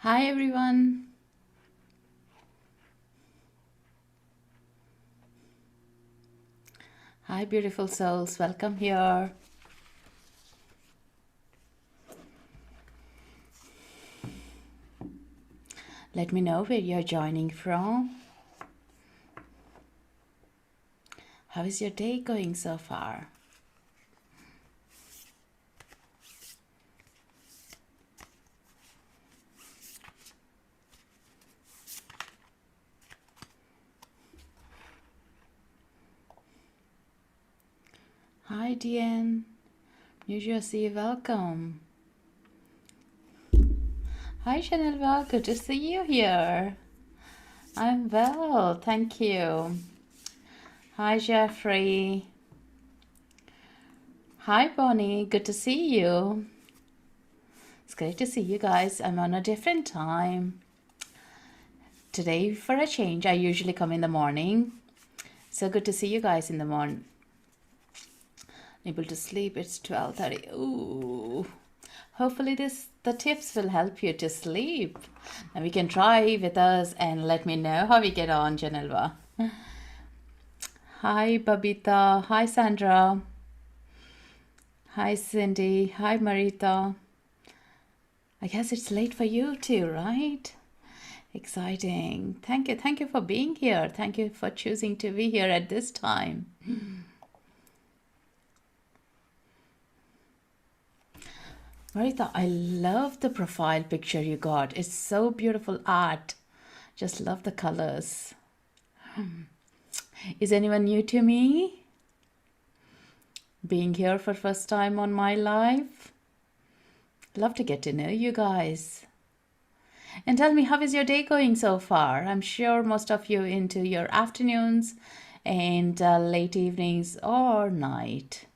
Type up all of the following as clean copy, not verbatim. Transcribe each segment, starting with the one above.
Hi everyone. Hi beautiful souls. Welcome here. Let me know where you're joining from. How is your day going so far? Hi Diane. New Jersey, welcome. Hi Chanelva, good to see you here. I'm well, thank you. Hi Jeffrey. Hi Bonnie, good to see you. It's great to see you guys. I'm on a different time. Today, for a change, I usually come in the morning. So good to see you guys in the morning. Able to sleep, it's 12:30. Ooh. Hopefully the tips will help you to sleep. Now we can try with us and let me know how we get on, Janelva. Hi Babita. Hi Sandra. Hi Cindy. Hi Marita. I guess it's late for you too, right? Exciting. Thank you. Thank you for being here. Thank you for choosing to be here at this time. Marita, I love the profile picture you got. It's so beautiful art. Just love the colors. Is anyone new to me? Being here for first time on my live? Love to get to know you guys. And tell me, how is your day going so far? I'm sure most of you into your afternoons and late evenings or night.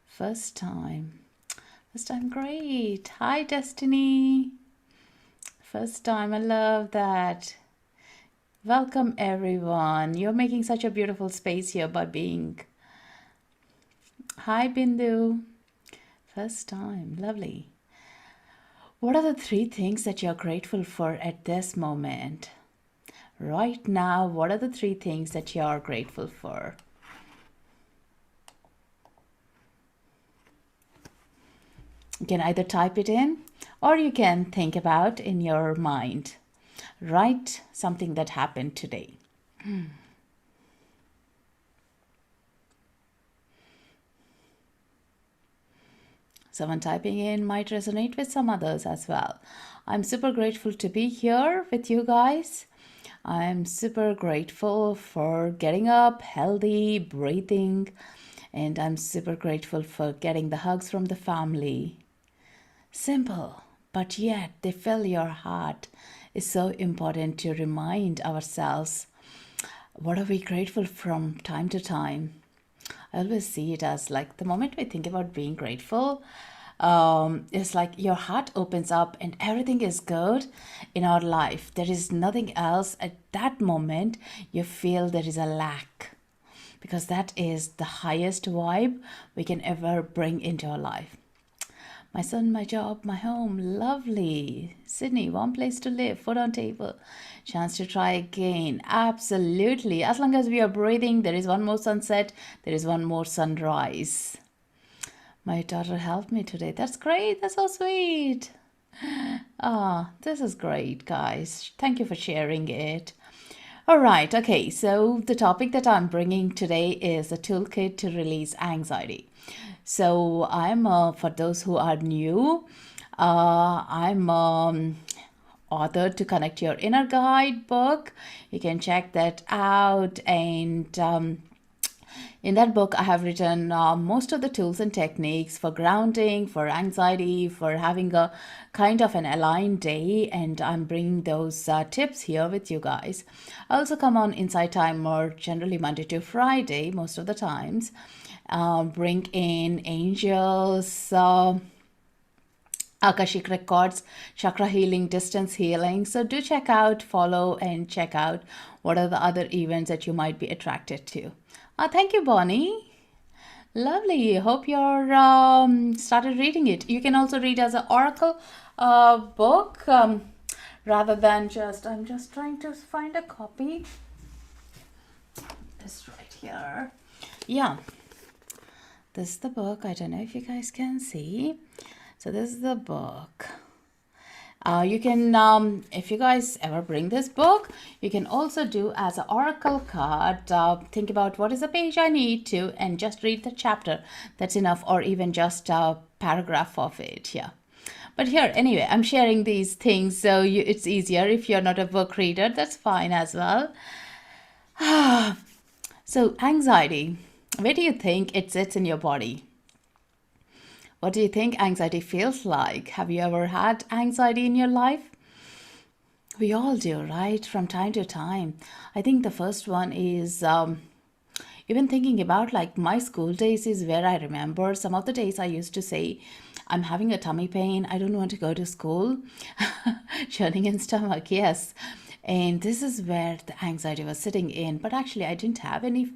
First time. First time, great. Hi, Destiny. First time, I love that. Welcome, everyone. You're making such a beautiful space here by being. Hi, Bindu. First time, lovely. What are the 3 things that you're grateful for at this moment? Right now, what are the 3 things that you're grateful for? You can either type it in or you can think about in your mind. Write something that happened today. Someone typing in might resonate with some others as well. I'm super grateful to be here with you guys. I'm super grateful for getting up, healthy, breathing, and I'm super grateful for getting the hugs from the family. Simple, but yet they fill your heart. It's so important to remind ourselves what are we grateful from time to time. I always see it as like the moment we think about being grateful, it's like your heart opens up and everything is good in our life. There is nothing else at that moment you feel there is a lack, because that is the highest vibe we can ever bring into our life. My son, my job, my home, lovely. Sydney, one place to live, food on table, chance to try again. Absolutely. As long as we are breathing, there is one more sunset, there is one more sunrise. My daughter helped me today. That's great. That's so sweet. Ah, this is great, guys. Thank you for sharing it. All right. Okay. So the topic that I'm bringing today is a toolkit to release anxiety. So I'm for those who are new, I'm author to Connect Your Inner Guide book. You can check that out. And in that book, I have written most of the tools and techniques for grounding, for anxiety, for having a kind of an aligned day. And I'm bringing those tips here with you guys. I also come on Insighttimer generally Monday to Friday, most of the times. Bring in angels, Akashic Records, chakra healing, distance healing. So do check out, follow, and check out what are the other events that you might be attracted to. Thank you, Bonnie. Lovely. Hope you're started reading it. You can also read as an oracle book. rather than just, I'm just trying to find a copy. It's right here. Yeah, this is the book. I don't know if you guys can see. So this is the book. You can, if you guys ever bring this book, you can also do as an oracle card. Think about what is the page I need to, and just read the chapter. That's enough, or even just a paragraph of it. Yeah. But here, anyway, I'm sharing these things, so it's easier. If you're not a book reader, that's fine as well. So anxiety, where do you think it sits in your body? What do you think anxiety feels like? Have you ever had anxiety in your life? We all do, right? From time to time. I think the first one is even thinking about like my school days is where I remember some of the days I used to say, I'm having a tummy pain. I don't want to go to school. Churning in stomach, yes. And this is where the anxiety was sitting in. But actually, I didn't have any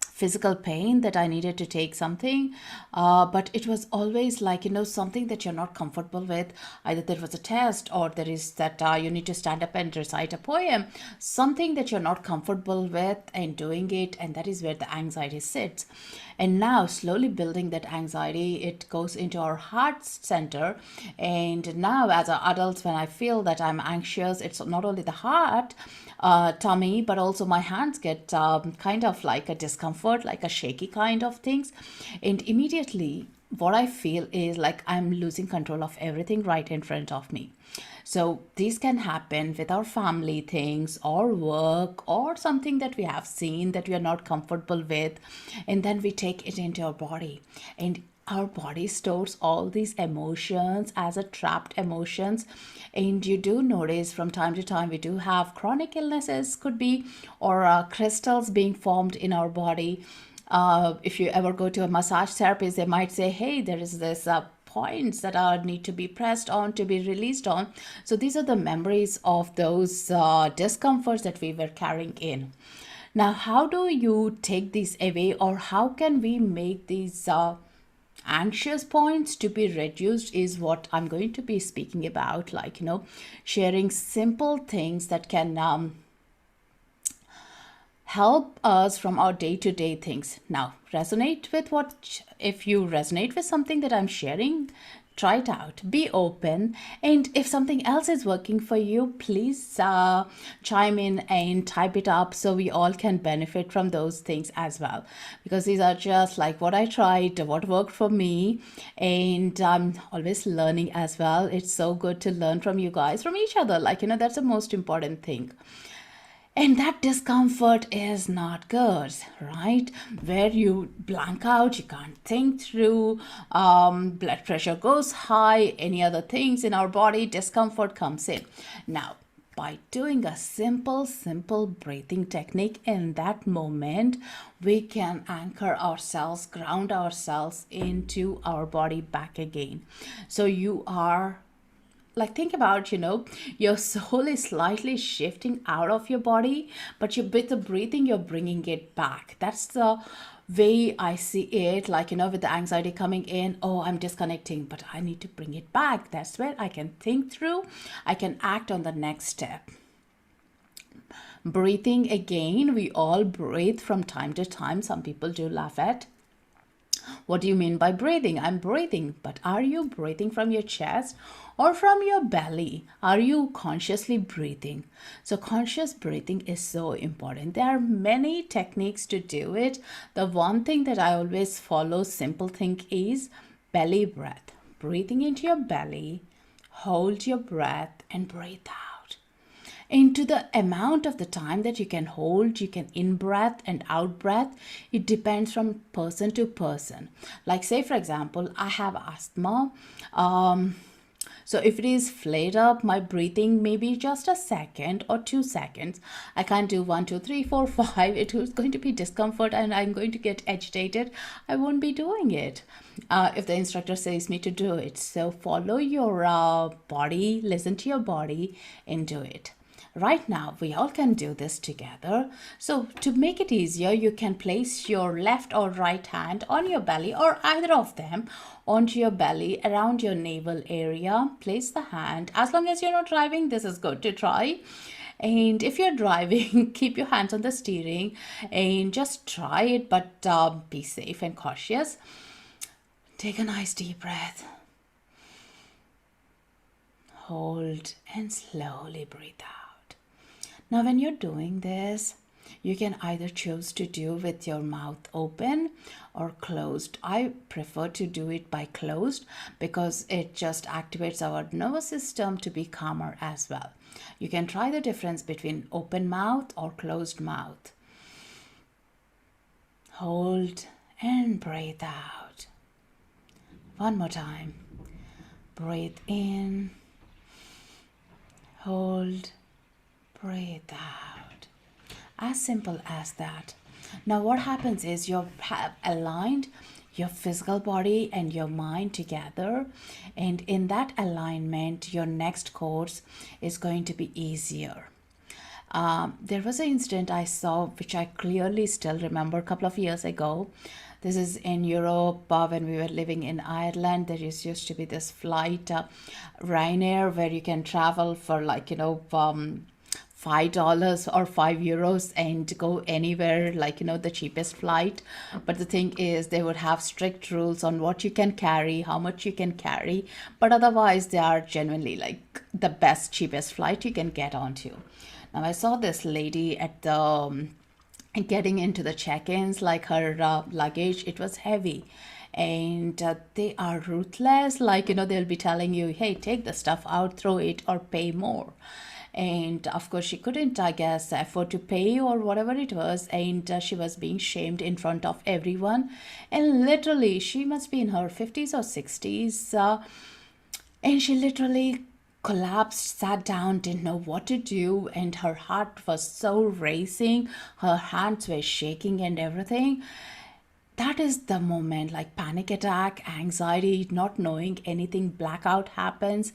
physical pain that I needed to take something. But it was always like, something that you're not comfortable with. Either there was a test, or there is that you need to stand up and recite a poem, something that you're not comfortable with and doing it. And that is where the anxiety sits. And now slowly building that anxiety, it goes into our heart center. And now as an adult, when I feel that I'm anxious, it's not only the heart, tummy, but also my hands get kind of like a discomfort, like a shaky kind of things. And immediately what I feel is like I'm losing control of everything right in front of me. So these can happen with our family things or work or something that we have seen that we are not comfortable with. And then we take it into our body, and our body stores all these emotions as a trapped emotions. And you do notice from time to time we do have chronic illnesses, could be, or crystals being formed in our body. If you ever go to a massage therapist, they might say, hey, there is this points that are need to be pressed on, to be released on. So these are the memories of those discomforts that we were carrying in. Now, how do you take these away, or how can we make these anxious points to be reduced, is what I'm going to be speaking about. Like, sharing simple things that can help us from our day-to-day things. Now, if you resonate with something that I'm sharing, try it out, be open. And if something else is working for you, please chime in and type it up so we all can benefit from those things as well, because these are just like what I tried, what worked for me, and I'm always learning as well. It's so good to learn from you guys, from each other. Like, that's the most important thing. And that discomfort is not good, right? Where you blank out, you can't think through, blood pressure goes high, any other things in our body, discomfort comes in. Now, by doing a simple breathing technique in that moment, we can anchor ourselves, ground ourselves into our body back again. So you are like, think about, your soul is slightly shifting out of your body, but with the breathing, you're bringing it back. That's the way I see it. Like, with the anxiety coming in, oh, I'm disconnecting, but I need to bring it back. That's where I can think through, I can act on the next step. Breathing again, we all breathe from time to time. Some people do laugh at, what do you mean by breathing? I'm breathing, but are you breathing from your chest or from your belly? Are you consciously breathing? So conscious breathing is so important. There are many techniques to do it. The one thing that I always follow, simple thing, is belly breath. Breathing into your belly, hold your breath and breathe out. Into the amount of the time that you can hold, you can in-breath and out-breath. It depends from person to person. Like, say, for example, I have asthma. So if it is flared up, my breathing may be just a second or 2 seconds. I can't do 1, 2, 3, 4, 5. It is going to be discomfort and I'm going to get agitated. I won't be doing it if the instructor says me to do it. So follow your body, listen to your body and do it. Right now, we all can do this together. So to make it easier, you can place your left or right hand on your belly, or either of them onto your belly around your navel area. Place the hand. As long as you're not driving, this is good to try. And if you're driving, keep your hands on the steering and just try it, but be safe and cautious. Take a nice deep breath. Hold and slowly breathe out. Now, when you're doing this, you can either choose to do with your mouth open or closed. I prefer to do it by closed because it just activates our nervous system to be calmer as well. You can try the difference between open mouth or closed mouth. Hold and breathe out. One more time. Breathe in. Hold. Breathe out. As simple as that. Now what happens is you have aligned your physical body and your mind together, and in that alignment your next course is going to be easier. There was an incident I saw which I clearly still remember a couple of years ago. This is in Europe, when we were living in Ireland. There used to be this flight, Ryanair, where you can travel for $5 or €5 and go anywhere, the cheapest flight. But the thing is, they would have strict rules on what you can carry, how much you can carry, but otherwise they are genuinely the best, cheapest flight you can get onto. Now I saw this lady at the getting into the check-ins, her luggage, it was heavy. And they are ruthless, they'll be telling you, hey, take the stuff out, throw it, or pay more. And of course she couldn't, I guess, afford to pay or whatever it was, and she was being shamed in front of everyone. And literally, she must be in her 50s or 60s, and she literally collapsed, sat down, didn't know what to do, and her heart was so racing, her hands were shaking and everything. That is the moment, panic attack, anxiety, not knowing anything, blackout happens.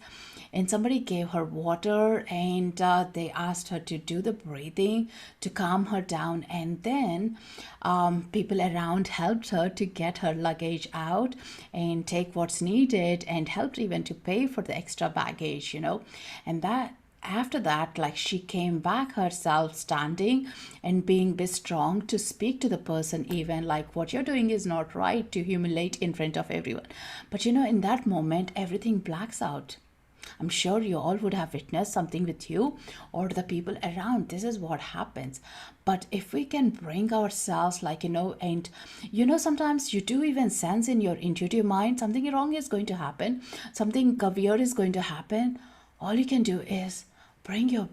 And somebody gave her water, and they asked her to do the breathing to calm her down. And then people around helped her to get her luggage out and take what's needed, and helped even to pay for the extra baggage, And that after that, she came back herself, standing and being strong to speak to the person, even what you're doing is not right, to humiliate in front of everyone. But in that moment, everything blacks out. I'm sure you all would have witnessed something with you or the people around. This is what happens. But if we can bring ourselves, and sometimes you do even sense in your intuitive mind something wrong is going to happen, something weird is going to happen. All you can do is bring your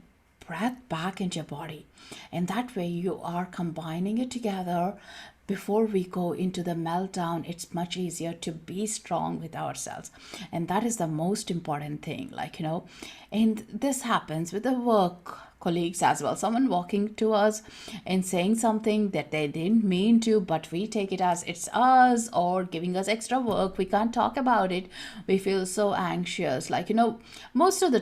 breath back into your body. And that way you are combining it together. Before we go into the meltdown, it's much easier to be strong with ourselves. And that is the most important thing, and this happens with the work colleagues as well. Someone walking to us and saying something that they didn't mean to, but we take it as it's us, or giving us extra work. We can't talk about it. We feel so anxious. Most of the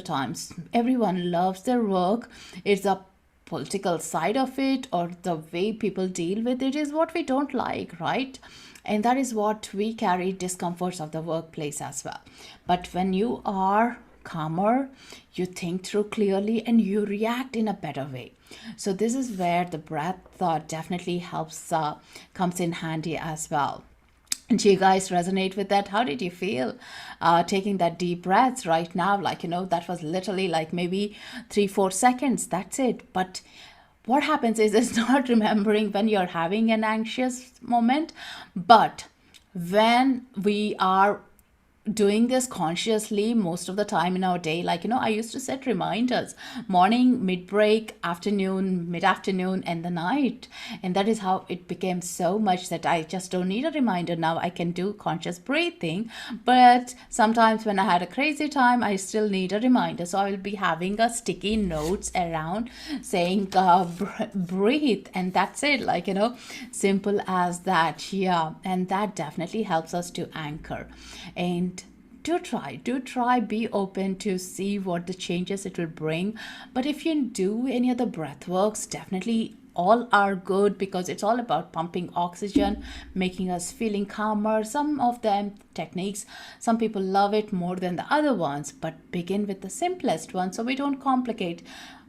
times, everyone loves their work. It's a political side of it, or the way people deal with it, is what we don't like, right? And that is what we carry, discomforts of the workplace as well. But when you are calmer, you think through clearly, and you react in a better way. So this is where the breath definitely helps, comes in handy as well. Do you guys resonate with that? How did you feel taking that deep breaths right now? That was literally maybe 3-4 seconds. That's it. But what happens is it's not remembering when you're having an anxious moment, but when we are doing this consciously most of the time in our day, I used to set reminders: morning, mid-break, afternoon, mid-afternoon, and the night. And that is how it became so much that I just don't need a reminder now. I can do conscious breathing, but sometimes when I had a crazy time, I still need a reminder. So I will be having a sticky notes around saying breathe, and that's it. Simple as that. Yeah, and that definitely helps us to anchor. And do try, be open to see what the changes it will bring. But if you do any of the breath works, definitely all are good, because it's all about pumping oxygen, making us feeling calmer. Some of them techniques, some people love it more than the other ones, but begin with the simplest one so we don't complicate.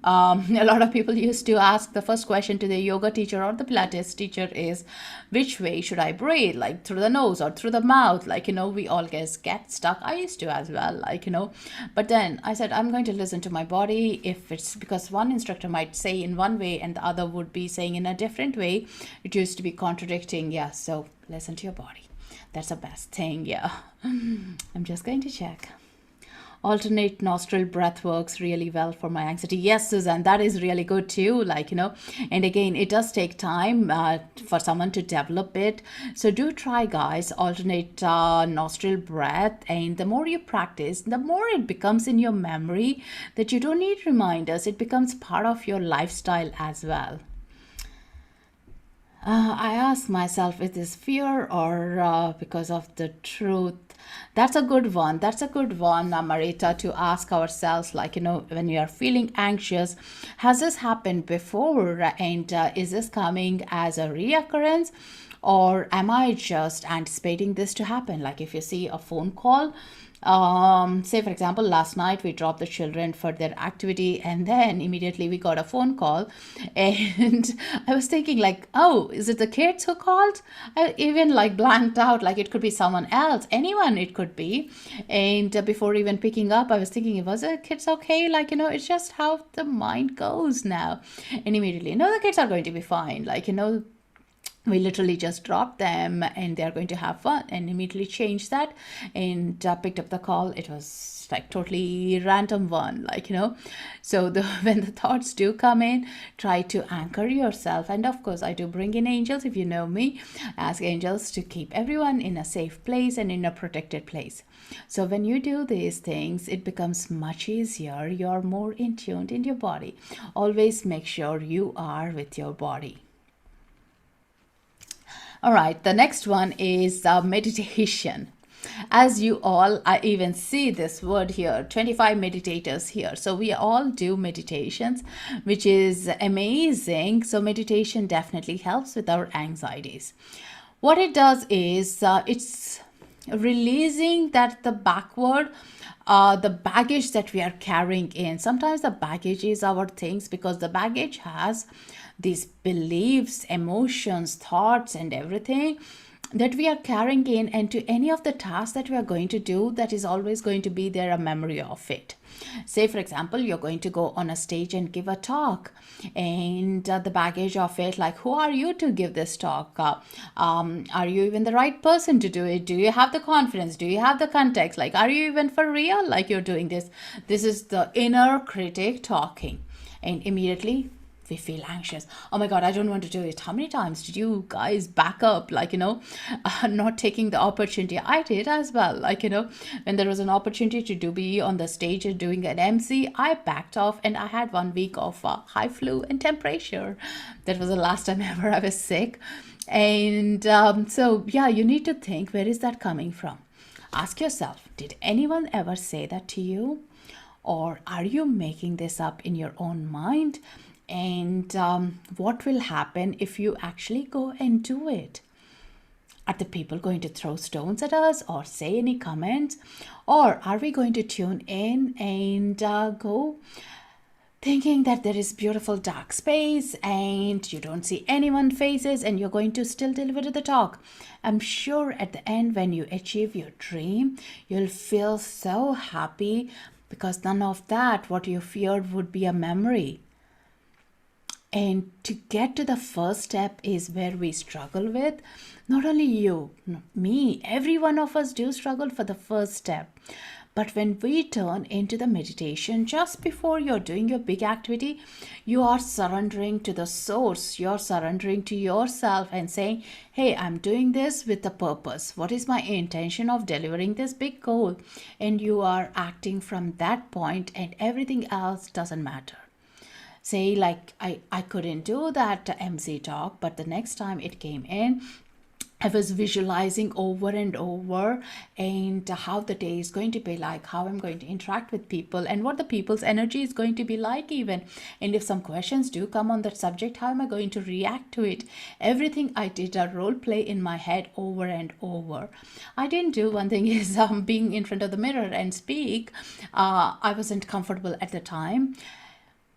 A lot of people used to ask, the first question to the yoga teacher or the Pilates teacher is, which way should I breathe? Like through the nose or through the mouth? Like, we all get stuck. I used to as well, but then I said, I'm going to listen to my body. If it's because one instructor might say in one way and the other would be saying in a different way, it used to be contradicting. Yeah, so listen to your body. That's the best thing. Yeah. I'm just going to check. Alternate nostril breath works really well for my anxiety. Yes, Suzanne, that is really good too. And again, it does take time for someone to develop it. So do try, guys, alternate nostril breath. And the more you practice, the more it becomes in your memory that you don't need reminders. It becomes part of your lifestyle as well. I ask myself, is this fear or because of the truth? That's a good one. That's a good one, Marita, to ask ourselves, when you are feeling anxious, has this happened before? And is this coming as a reoccurrence? Or am I just anticipating this to happen? Like if you see a phone call, say for example, last night we dropped the children for their activity and then immediately we got a phone call, and I was thinking oh, is it the kids who called? I even blanked out, like it could be someone else, anyone it could be. And before even picking up, I was thinking, was the kids okay? It's just how the mind goes now. And immediately, no, the kids are going to be fine. We literally just dropped them and they're going to have fun, and immediately changed that and picked up the call. It was totally random one, so when the thoughts do come in, try to anchor yourself. And of course, I do bring in angels. If you know me, ask angels to keep everyone in a safe place and in a protected place. So when you do these things, it becomes much easier. You're more in tuned in your body. Always make sure you are with your body. All right, the next one is meditation. As you all, I even see this word here, 25 meditators here. So we all do meditations, which is amazing. So meditation definitely helps with our anxieties. What it does is it's releasing the baggage that we are carrying in. Sometimes the baggage is our things, because the baggage has these beliefs, emotions, thoughts, and everything that we are carrying in. And to any of the tasks that we are going to do, that is always going to be there a memory of it. Say, for example, you're going to go on a stage and give a talk, and the baggage of it, who are you to give this talk? Are you even the right person to do it? Do you have the confidence? Do you have the context? Are you even for real? You're doing this? This is the inner critic talking, and immediately we feel anxious. Oh my God, I don't want to do it. How many times did you guys back up, not taking the opportunity? I did as well. When there was an opportunity to be on the stage and doing an MC, I backed off, and I had 1 week of high flu and temperature. That was the last time ever I was sick. And so, yeah, you need to think, where is that coming from? Ask yourself, did anyone ever say that to you? Or are you making this up in your own mind? And what will happen if you actually go and do it? Are the people going to throw stones at us or say any comments? Or are we going to tune in and go thinking that there is beautiful dark space and you don't see anyone's faces, and you're going to still deliver the talk? I'm sure at the end, when you achieve your dream, you'll feel so happy, because none of that, what you feared, would be a memory. And to get to the first step is where we struggle with. Not only you, me, every one of us do struggle for the first step. But when we turn into the meditation, just before you're doing your big activity, you are surrendering to the source. You're surrendering to yourself and saying, hey, I'm doing this with a purpose. What is my intention of delivering this big goal? And you are acting from that point, and everything else doesn't matter. Say I couldn't do that MC talk, but the next time it came in, I was visualizing over and over and how the day is going to be like, how I'm going to interact with people, and what the people's energy is going to be like, even. And if some questions do come on that subject, how am I going to react to it? Everything I did a role play in my head over and over. I didn't do one thing is being in front of the mirror and speak. I wasn't comfortable at the time.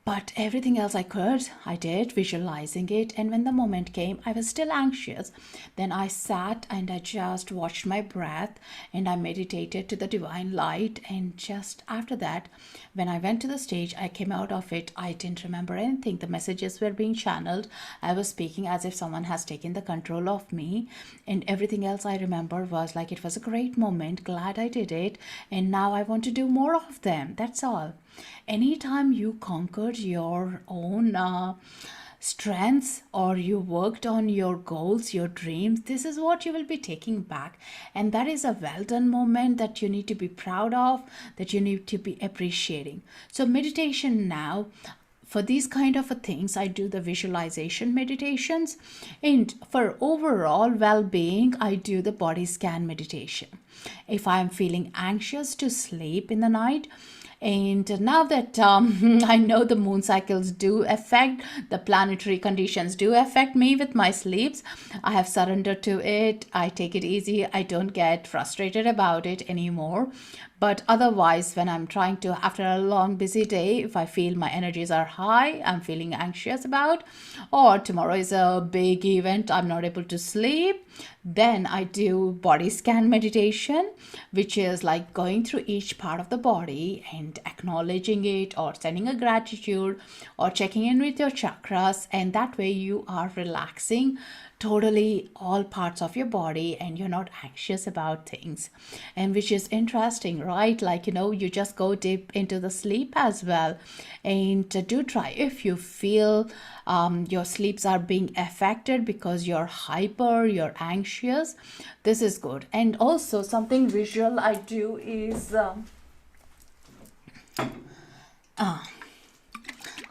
But everything else I did, visualizing it. And when the moment came, I was still anxious. Then I sat and I just watched my breath and I meditated to the divine light. And just after that, when I went to the stage, I came out of it. I didn't remember anything. The messages were being channeled. I was speaking as if someone has taken the control of me. And everything else I remember was like, it was a great moment. Glad I did it. And now I want to do more of them. That's all. Anytime you conquered your own strengths or you worked on your goals, your dreams, this is what you will be taking back. And that is a well done moment that you need to be proud of, that you need to be appreciating. So, meditation now. For these kind of things, I do the visualization meditations. And for overall well being, I do the body scan meditation. If I'm feeling anxious to sleep in the night, and now that I know the moon cycles do affect, the planetary conditions do affect me with my sleeps, I have surrendered to it. I take it easy. I don't get frustrated about it anymore. But otherwise, when I'm trying to, after a long busy day, if I feel my energies are high, I'm feeling anxious about, or tomorrow is a big event, I'm not able to sleep, then I do body scan meditation, which is like going through each part of the body and acknowledging it, or sending a gratitude, or checking in with your chakras. And that way you are relaxing totally all parts of your body and you're not anxious about things. And which is interesting, right? Like, you just go deep into the sleep as well. And do try, if you feel your sleeps are being affected because you're hyper, you're anxious, this is good. And also something visual I do is the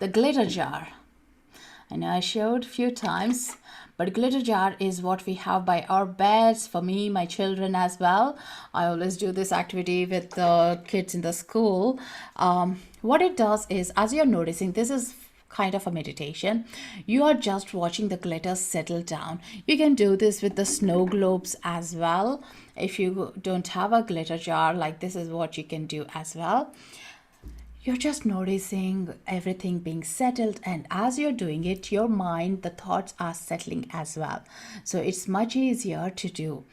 glitter jar. I know I showed a few times, but glitter jar is what we have by our beds, for me, my children as well. I always do this activity with the kids in the school. What it does is, as you're noticing, this is kind of a meditation. You are just watching the glitter settle down. You can do this with the snow globes as well. If you don't have a glitter jar, like, this is what you can do as well. You're just noticing everything being settled, and as you're doing it, your mind, the thoughts are settling as well. So it's much easier to do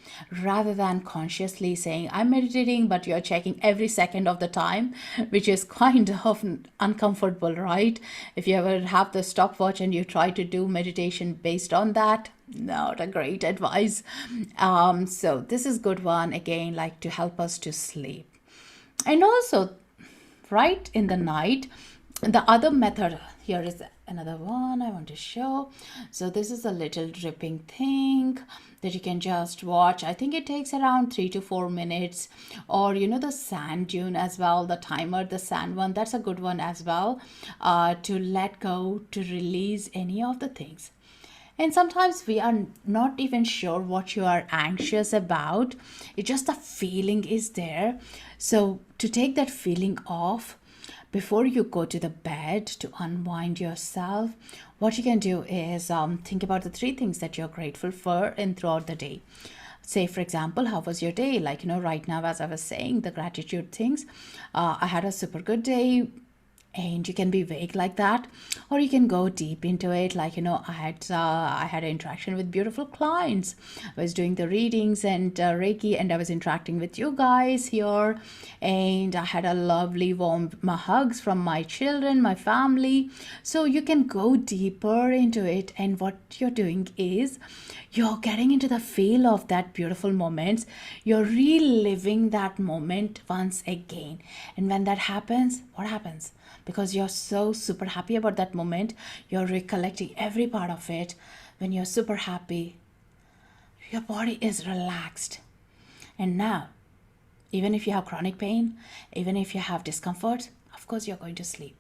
rather than consciously saying I'm meditating, but you're checking every second of the time, which is kind of uncomfortable, right? If you ever have the stopwatch and you try to do meditation based on that, not a great advice. So this is good one, again, like to help us to sleep. And also, right in the night, the other method, here is another one I want to show. So this is a little dripping thing that you can just watch. I think it takes around 3 to 4 minutes. Or the sand dune as well, the timer, the sand one, that's a good one as well, to let go, to release any of the things. And sometimes we are not even sure what you are anxious about. It's just the feeling is there. So to take that feeling off before you go to the bed to unwind yourself, what you can do is think about the 3 things that you're grateful for in throughout the day. Say, for example, how was your day? Like, right now, as I was saying, the gratitude things. I had a super good day. And you can be vague like that, or you can go deep into it. Like, I had an interaction with beautiful clients. I was doing the readings and Reiki, and I was interacting with you guys here, and I had a lovely warm hugs from my children, my family. So you can go deeper into it, and what you're doing is you're getting into the feel of that beautiful moments. You're reliving that moment once again. And when that happens, what happens? Because you're so super happy about that moment, you're recollecting every part of it. When you're super happy, your body is relaxed. And now, even if you have chronic pain, even if you have discomfort, of of course you're going to sleep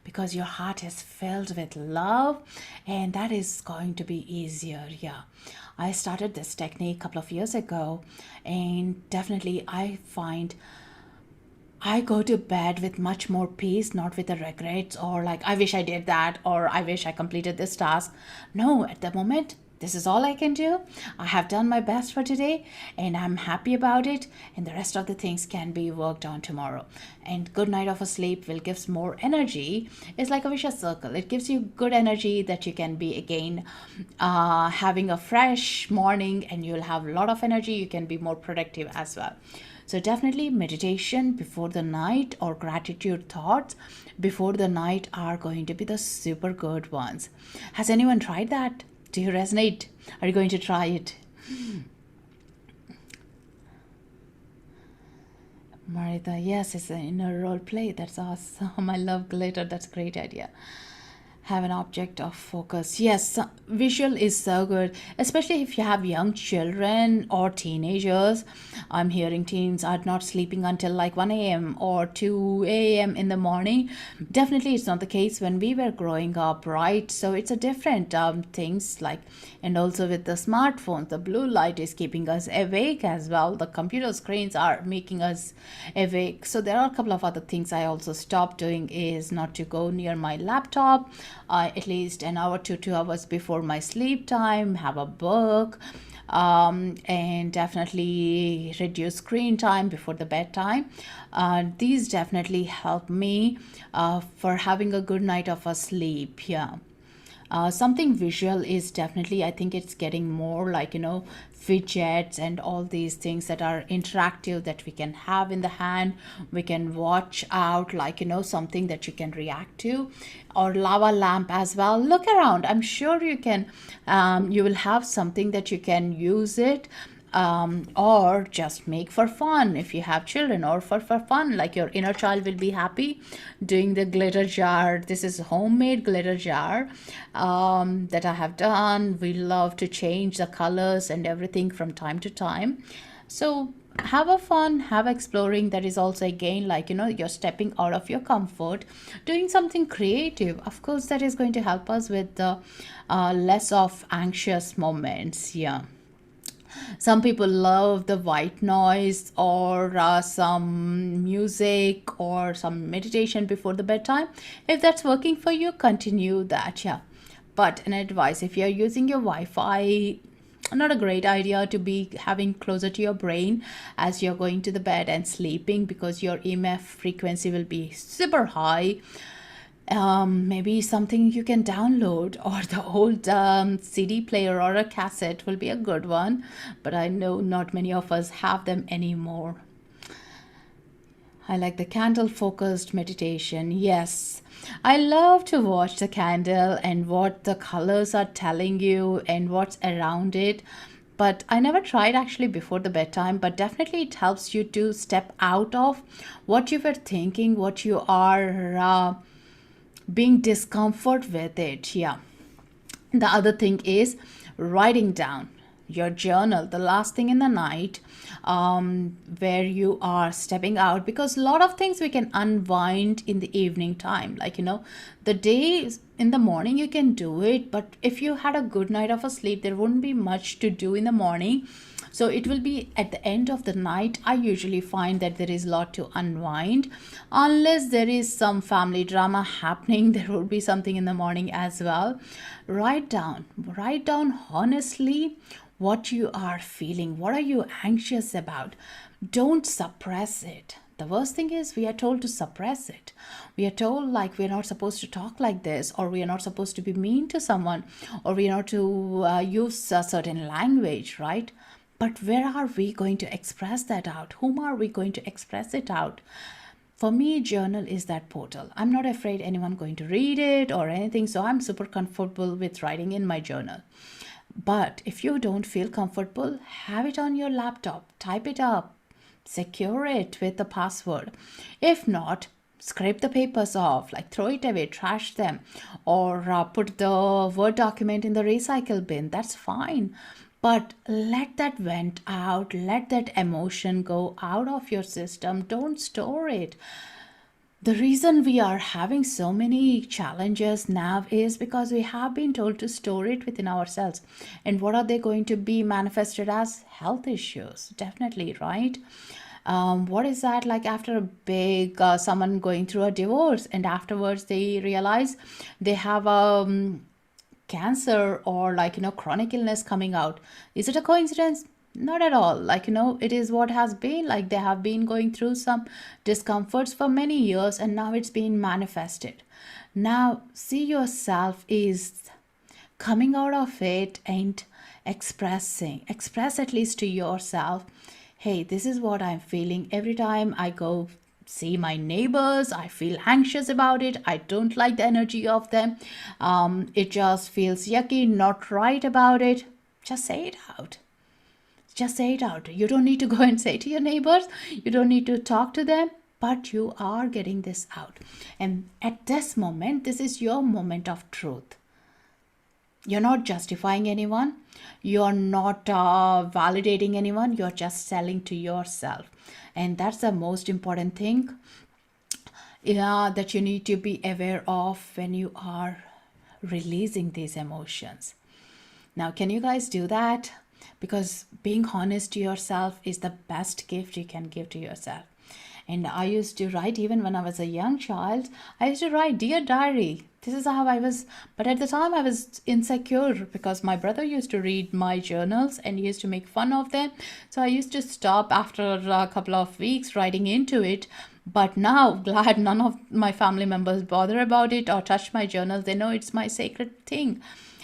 because your heart is filled with love, and that is going to be easier. Yeah, I started this technique a couple of years ago, and definitely I find I go to bed with much more peace, not with the regrets or like, I wish I did that or I wish I completed this task. No, at the moment, this is all I can do. I have done my best for today and I'm happy about it. And the rest of the things can be worked on tomorrow. And good night of a sleep will gives more energy. It's like a vicious circle. It gives you good energy that you can be again having a fresh morning, and you'll have a lot of energy. You can be more productive as well. So definitely meditation before the night or gratitude thoughts before the night are going to be the super good ones. Has anyone tried that? Do you resonate? Are you going to try it? Marita, yes, it's an inner role play. That's awesome. I love glitter. That's a great idea. Have an object of focus. Yes, visual is so good, especially if you have young children or teenagers. I'm hearing teens are not sleeping until like 1 a.m. or 2 a.m. in the morning. Definitely, it's not the case when we were growing up, right? So it's a different things like, and also with the smartphones, the blue light is keeping us awake as well. The computer screens are making us awake. So there are a couple of other things I also stopped doing is not to go near my laptop at least an hour to 2 hours before my sleep time, have a book, and definitely reduce screen time before the bedtime. These definitely help me for having a good night of a sleep. Yeah. Something visual is definitely, I think it's getting more like, fidgets and all these things that are interactive that we can have in the hand. We can watch out like, something that you can react to, or lava lamp as well. Look around. I'm sure you can, you will have something that you can use it, or just make for fun if you have children, or for fun, like your inner child will be happy doing the glitter jar. This is homemade glitter jar that I have done. We love to change the colors and everything from time to time. So have a fun, have exploring. That is also again like, you're stepping out of your comfort, doing something creative. Of course, that is going to help us with the less of anxious moments. Yeah. Some people love the white noise or some music or some meditation before the bedtime. If that's working for you, continue that. Yeah. But an advice, if you're using your Wi-Fi, not a great idea to be having closer to your brain as you're going to the bed and sleeping, because your EMF frequency will be super high. Maybe something you can download, or the old CD player or a cassette will be a good one, but I know not many of us have them anymore. I like the candle focused meditation. Yes, I love to watch the candle and what the colors are telling you and what's around it. But I never tried actually before the bedtime, but definitely it helps you to step out of what you were thinking, what you are being discomfort with it. Yeah. The other thing is writing down your journal the last thing in the night, where you are stepping out, because a lot of things we can unwind in the evening time, like the day in the morning you can do it, but if you had a good night of a sleep, there wouldn't be much to do in the morning. So it will be at the end of the night. I usually find that there is a lot to unwind, unless there is some family drama happening. There will be something in the morning as well. Write down honestly what you are feeling. What are you anxious about? Don't suppress it. The worst thing is we are told to suppress it. We are told like we're not supposed to talk like this, or we are not supposed to be mean to someone, or we are not to use a certain language, right? But where are we going to express that out? Whom are we going to express it out? For me, journal is that portal. I'm not afraid anyone going to read it or anything, so I'm super comfortable with writing in my journal. But if you don't feel comfortable, have it on your laptop, type it up, secure it with the password. If not, scrape the papers off, like throw it away, trash them, or put the Word document in the recycle bin. That's fine. But let that vent out, let that emotion go out of your system. Don't store it. The reason we are having so many challenges now is because we have been told to store it within ourselves. And what are they going to be manifested as? Health issues, definitely, right? What is that like after a big someone going through a divorce and afterwards they realize they have cancer or chronic illness coming out? Is it a coincidence? Not at all. It is what has been, like they have been going through some discomforts for many years and now it's been manifested. Now see yourself is coming out of it and express at least to yourself, hey, this is what I'm feeling. Every time I go see my neighbors, I feel anxious about it. I don't like the energy of them. It just feels yucky, not right about it. Just say it out. Just say it out. You don't need to go and say to your neighbors, you don't need to talk to them, but you are getting this out. And at this moment, this is your moment of truth. You're not justifying anyone. You're not validating anyone. You're just selling to yourself. And that's the most important thing that you need to be aware of when you are releasing these emotions. Now, can you guys do that? Because being honest to yourself is the best gift you can give to yourself. And I used to write, even when I was a young child, I used to write, Dear Diary. This is how I was. But at the time, I was insecure because my brother used to read my journals and he used to make fun of them. So I used to stop after a couple of weeks writing into it. But now, glad none of my family members bother about it or touch my journals. They know it's my sacred thing.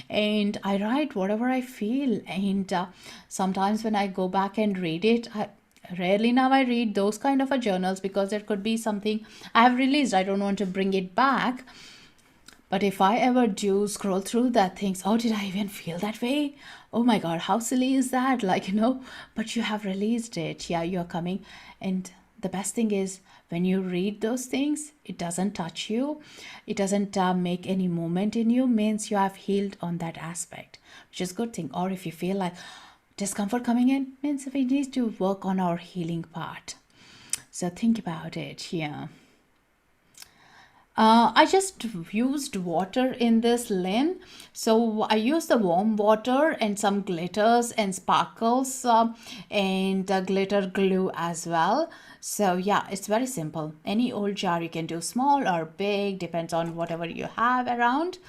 And I write whatever I feel. And sometimes when I go back and read it, rarely now I read those kind of journals because there could be something I have released. I don't want to bring it back. But if I ever do scroll through that things, oh, did I even feel that way? Oh my God, how silly is that? But you have released it. Yeah, you're coming. And the best thing is when you read those things, it doesn't touch you. It doesn't make any movement in you, means you have healed on that aspect, which is a good thing. Or if you feel like discomfort coming in, means we need to work on our healing part. So think about it. Yeah. I just used water in this lin. So I used the warm water and some glitters and sparkles and glitter glue as well. So yeah, it's very simple. Any old jar you can do, small or big, depends on whatever you have around.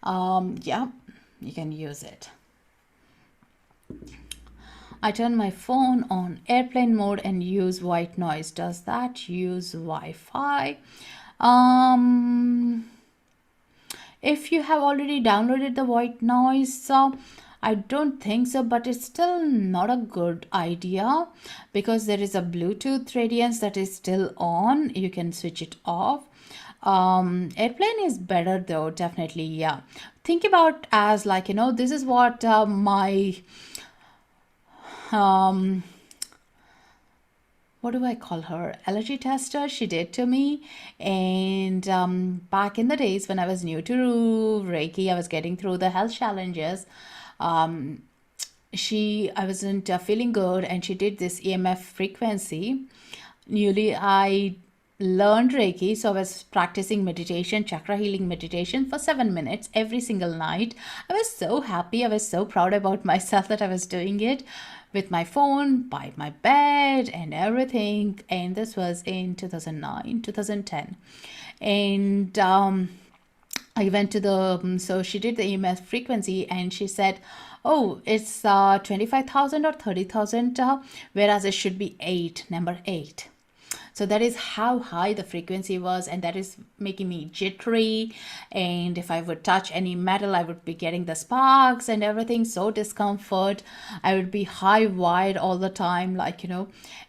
Yeah, you can use it. I turn my phone on airplane mode and use white noise. Does that use Wi-Fi? If you have already downloaded the white noise, I don't think so, but it's still not a good idea because there is a Bluetooth radiance that is still on. You can switch it off. Airplane is better though, definitely. Yeah, think about as this is what my what do I call her? Allergy tester she did to me. And back in the days when I was new to Reiki, I was getting through the health challenges. I wasn't feeling good, and she did this EMF frequency. Newly, I learned Reiki, so I was practicing meditation, chakra healing meditation for 7 minutes every single night. I was so happy. I was so proud about myself that I was doing it with my phone, by my bed, and everything. And this was in 2009, 2010. And I went to so she did the EMF frequency and she said, oh, it's 25,000 or 30,000, whereas it should be number 8. So that is how high the frequency was, and that is making me jittery. And if I would touch any metal, I would be getting the sparks and everything. So discomfort. I would be high wired all the time,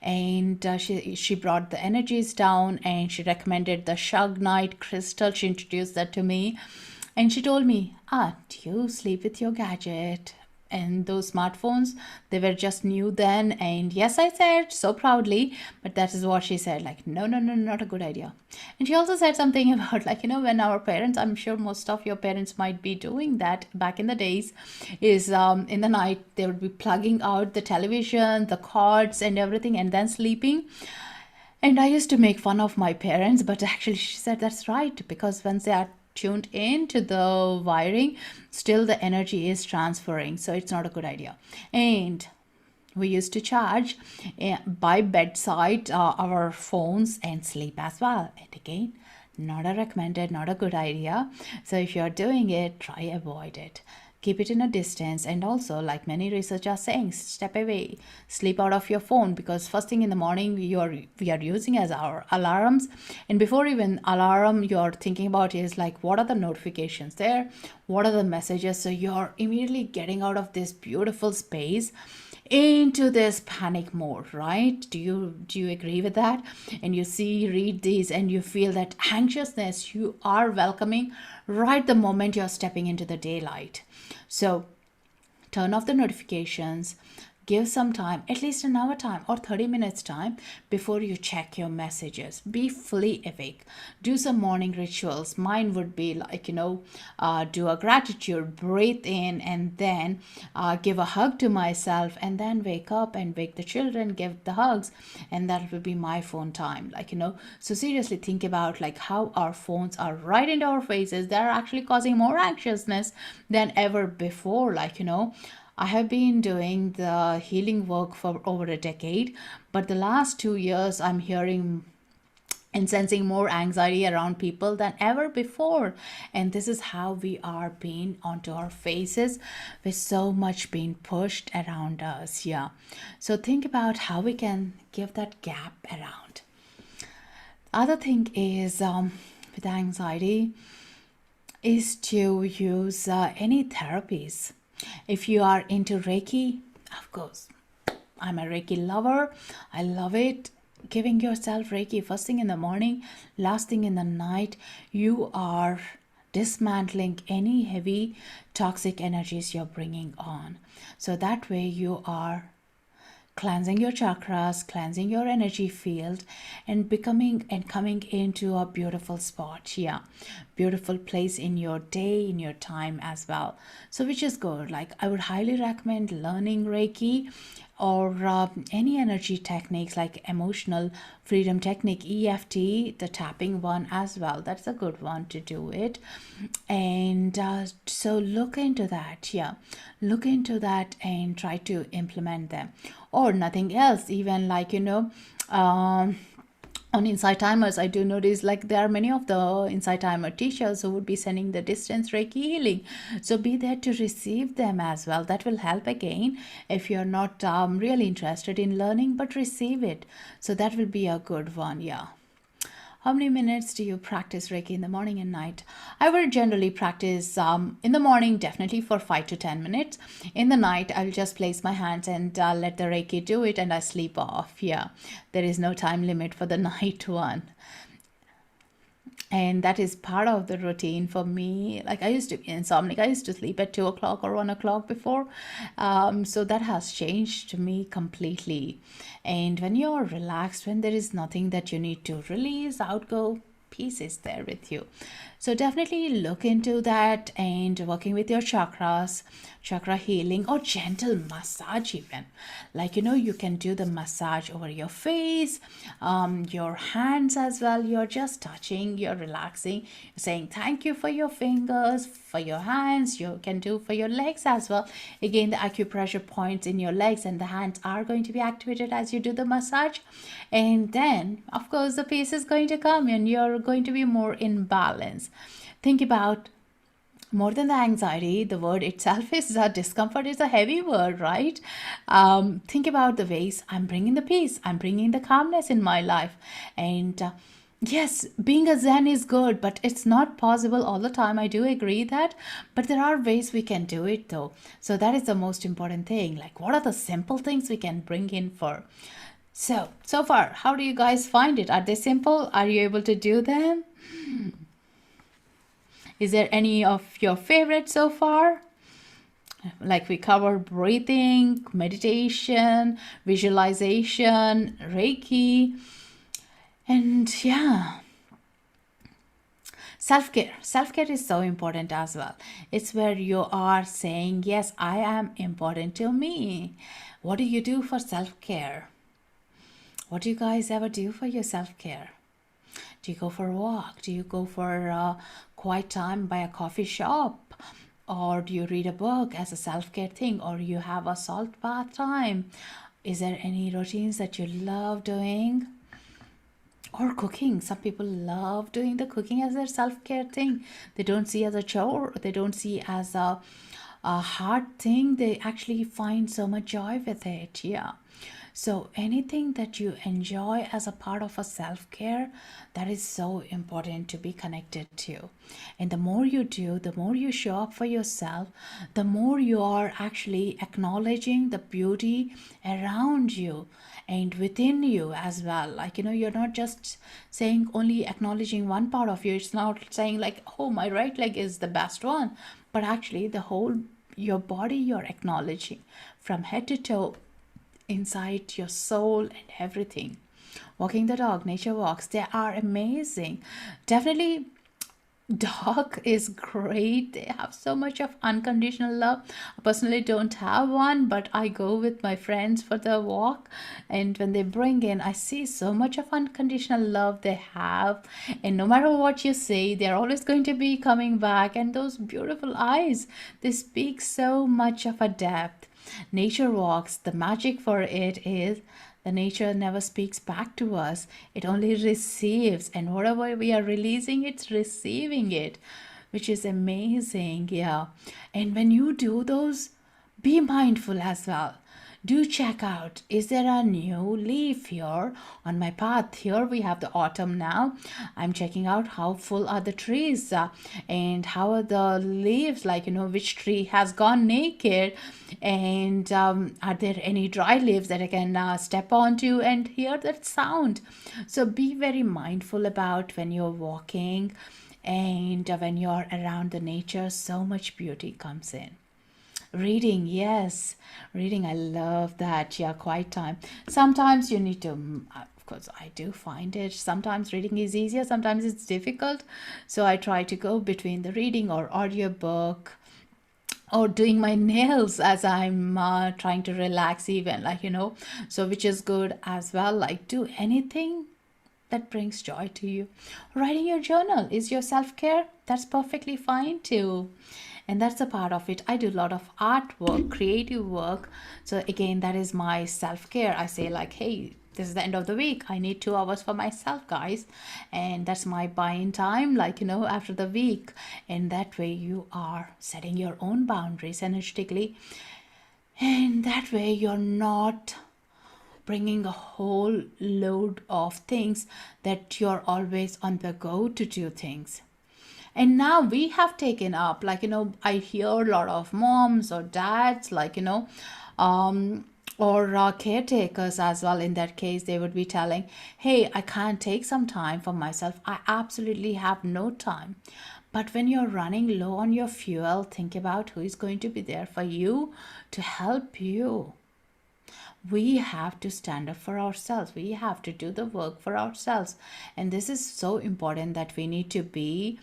And she brought the energies down, and she recommended the Shugnite crystal. She introduced that to me, and she told me, do you sleep with your gadget? And those smartphones, they were just new then. And yes, I said so proudly, but that is what she said, no, not a good idea. And she also said something about when our parents, I'm sure most of your parents might be doing that back in the days, is in the night they would be plugging out the television, the cords and everything, and then sleeping. And I used to make fun of my parents, but actually she said that's right, because once they are tuned into the wiring, still the energy is transferring. So it's not a good idea. And we used to charge by bedside our phones and sleep as well. And again, not a recommended, not a good idea. So if you're doing it, try avoid it. Keep it in a distance, and also, like many research are saying, step away, sleep out of your phone, because first thing in the morning we are using as our alarms, and before even alarm you're thinking about is like, what are the notifications there, what are the messages, so you're immediately getting out of this beautiful space into this panic mode, right? Do you agree with that? And you see, read these, and you feel that anxiousness you are welcoming right the moment you're stepping into the daylight. So turn off the notifications, give some time, at least an hour time or 30 minutes time before you check your messages. Be fully awake. Do some morning rituals. Mine would be like, do a gratitude, breathe in, and then give a hug to myself, and then wake up and wake the children, give the hugs, and that will be my phone time. So seriously think about like how our phones are right into our faces. They're actually causing more anxiousness than ever before. I have been doing the healing work for over a decade, but the last 2 years I'm hearing and sensing more anxiety around people than ever before. And this is how we are being onto our faces with so much being pushed around us. Yeah. So think about how we can give that gap around. Other thing is with anxiety is to use any therapies. If you are into Reiki, of course, I'm a Reiki lover. I love it. Giving yourself Reiki first thing in the morning, last thing in the night, you are dismantling any heavy toxic energies you're bringing on. So that way you are cleansing your chakras, cleansing your energy field, and becoming and coming into a beautiful spot. Yeah, beautiful place in your day, in your time as well. So which is good. Like I would highly recommend learning Reiki or any energy techniques like emotional freedom technique, EFT, the tapping one as well. That's a good one to do it. And so look into that. Yeah, look into that and try to implement them, or nothing else. Even on Insighttimers, I do notice like there are many of the Insighttimer teachers who would be sending the distance Reiki healing. So be there to receive them as well. That will help again if you're not really interested in learning, but receive it. So that will be a good one. Yeah. How many minutes do you practice Reiki in the morning and night? I would generally practice in the morning, definitely for 5 to 10 minutes. In the night, I'll just place my hands and let the Reiki do it, and I sleep off. Yeah, there is no time limit for the night one. And that is part of the routine for me. Like I used to be insomniac. I used to sleep at 2 o'clock or 1 o'clock before. So that has changed me completely. And when you're relaxed, when there is nothing that you need to release, outgo, peace is there with you. So definitely look into that, and working with your chakras, chakra healing, or gentle massage even. You can do the massage over your face, your hands as well. You're just touching, you're relaxing, you're saying thank you for your fingers, for your hands. You can do for your legs as well. Again, the acupressure points in your legs and the hands are going to be activated as you do the massage. And then, of course, the peace is going to come and you're going to be more in balance. Think about, more than the anxiety, the word itself is discomfort is a heavy word, right? Think about the ways I'm bringing the peace, I'm bringing the calmness in my life. And yes, being a Zen is good, but it's not possible all the time. I do agree that, but there are ways we can do it though. So that is the most important thing. Like, what are the simple things we can bring in for? So far, how do you guys find it? Are they simple? Are you able to do them? Is there any of your favorites so far? Like we covered breathing, meditation, visualization, Reiki, and yeah, self-care. Self-care is so important as well. It's where you are saying, yes, I am important to me. What do you do for self-care? What do you guys ever do for your self-care? Do you go for a walk? Do you go for a quiet time by a coffee shop? Or do you read a book as a self-care thing? Or you have a salt bath time? Is there any routines that you love doing? Or cooking. Some people love doing the cooking as their self-care thing. They don't see as a chore. They don't see as a hard thing. They actually find so much joy with it. Yeah. So anything that you enjoy as a part of a self-care, that is so important to be connected to. And the more you do, the more you show up for yourself, the more you are actually acknowledging the beauty around you and within you as well. Like, you're not just saying only acknowledging one part of you. It's not saying like, oh, my right leg is the best one, but actually the whole your body you're acknowledging from head to toe, inside your soul and everything. Walking the dog, nature walks, they are amazing. Definitely dog is great. They have so much of unconditional love. I personally don't have one, but I go with my friends for the walk, and when they bring in, I see so much of unconditional love they have, and no matter what you say, they're always going to be coming back. And those beautiful eyes, they speak so much of a depth. Nature walks, the magic for it is the nature never speaks back to us. It only receives, and whatever we are releasing, it's receiving it, which is amazing. Yeah. And when you do those, be mindful as well. Do check out, is there a new leaf here on my path? Here we have the autumn now. I'm checking out how full are the trees, and how are the leaves, like, which tree has gone naked, and are there any dry leaves that I can step onto and hear that sound. So be very mindful about when you're walking, and when you're around the nature, so much beauty comes in. Reading, yes, reading, I love that. Yeah, quiet time. Sometimes you need to, of course, I do find it. Sometimes reading is easier, sometimes it's difficult. So I try to go between the reading or audiobook or doing my nails as I'm trying to relax, even, like, so which is good as well. Like, do anything that brings joy to you. Writing your journal is your self-care. That's perfectly fine too. And that's a part of it. I do a lot of artwork, creative work. So again, that is my self-care. I say like, hey, this is the end of the week. I need 2 hours for myself, guys. And that's my buy-in time, like, after the week. And that way you are setting your own boundaries energetically. And that way you're not bringing a whole load of things that you're always on the go to do things. And now we have taken up, like, I hear a lot of moms or dads, like, or caretakers as well. In that case, they would be telling, hey, I can't take some time for myself. I absolutely have no time. But when you're running low on your fuel, think about who is going to be there for you to help you. We have to stand up for ourselves. We have to do the work for ourselves. And this is so important, that we need to be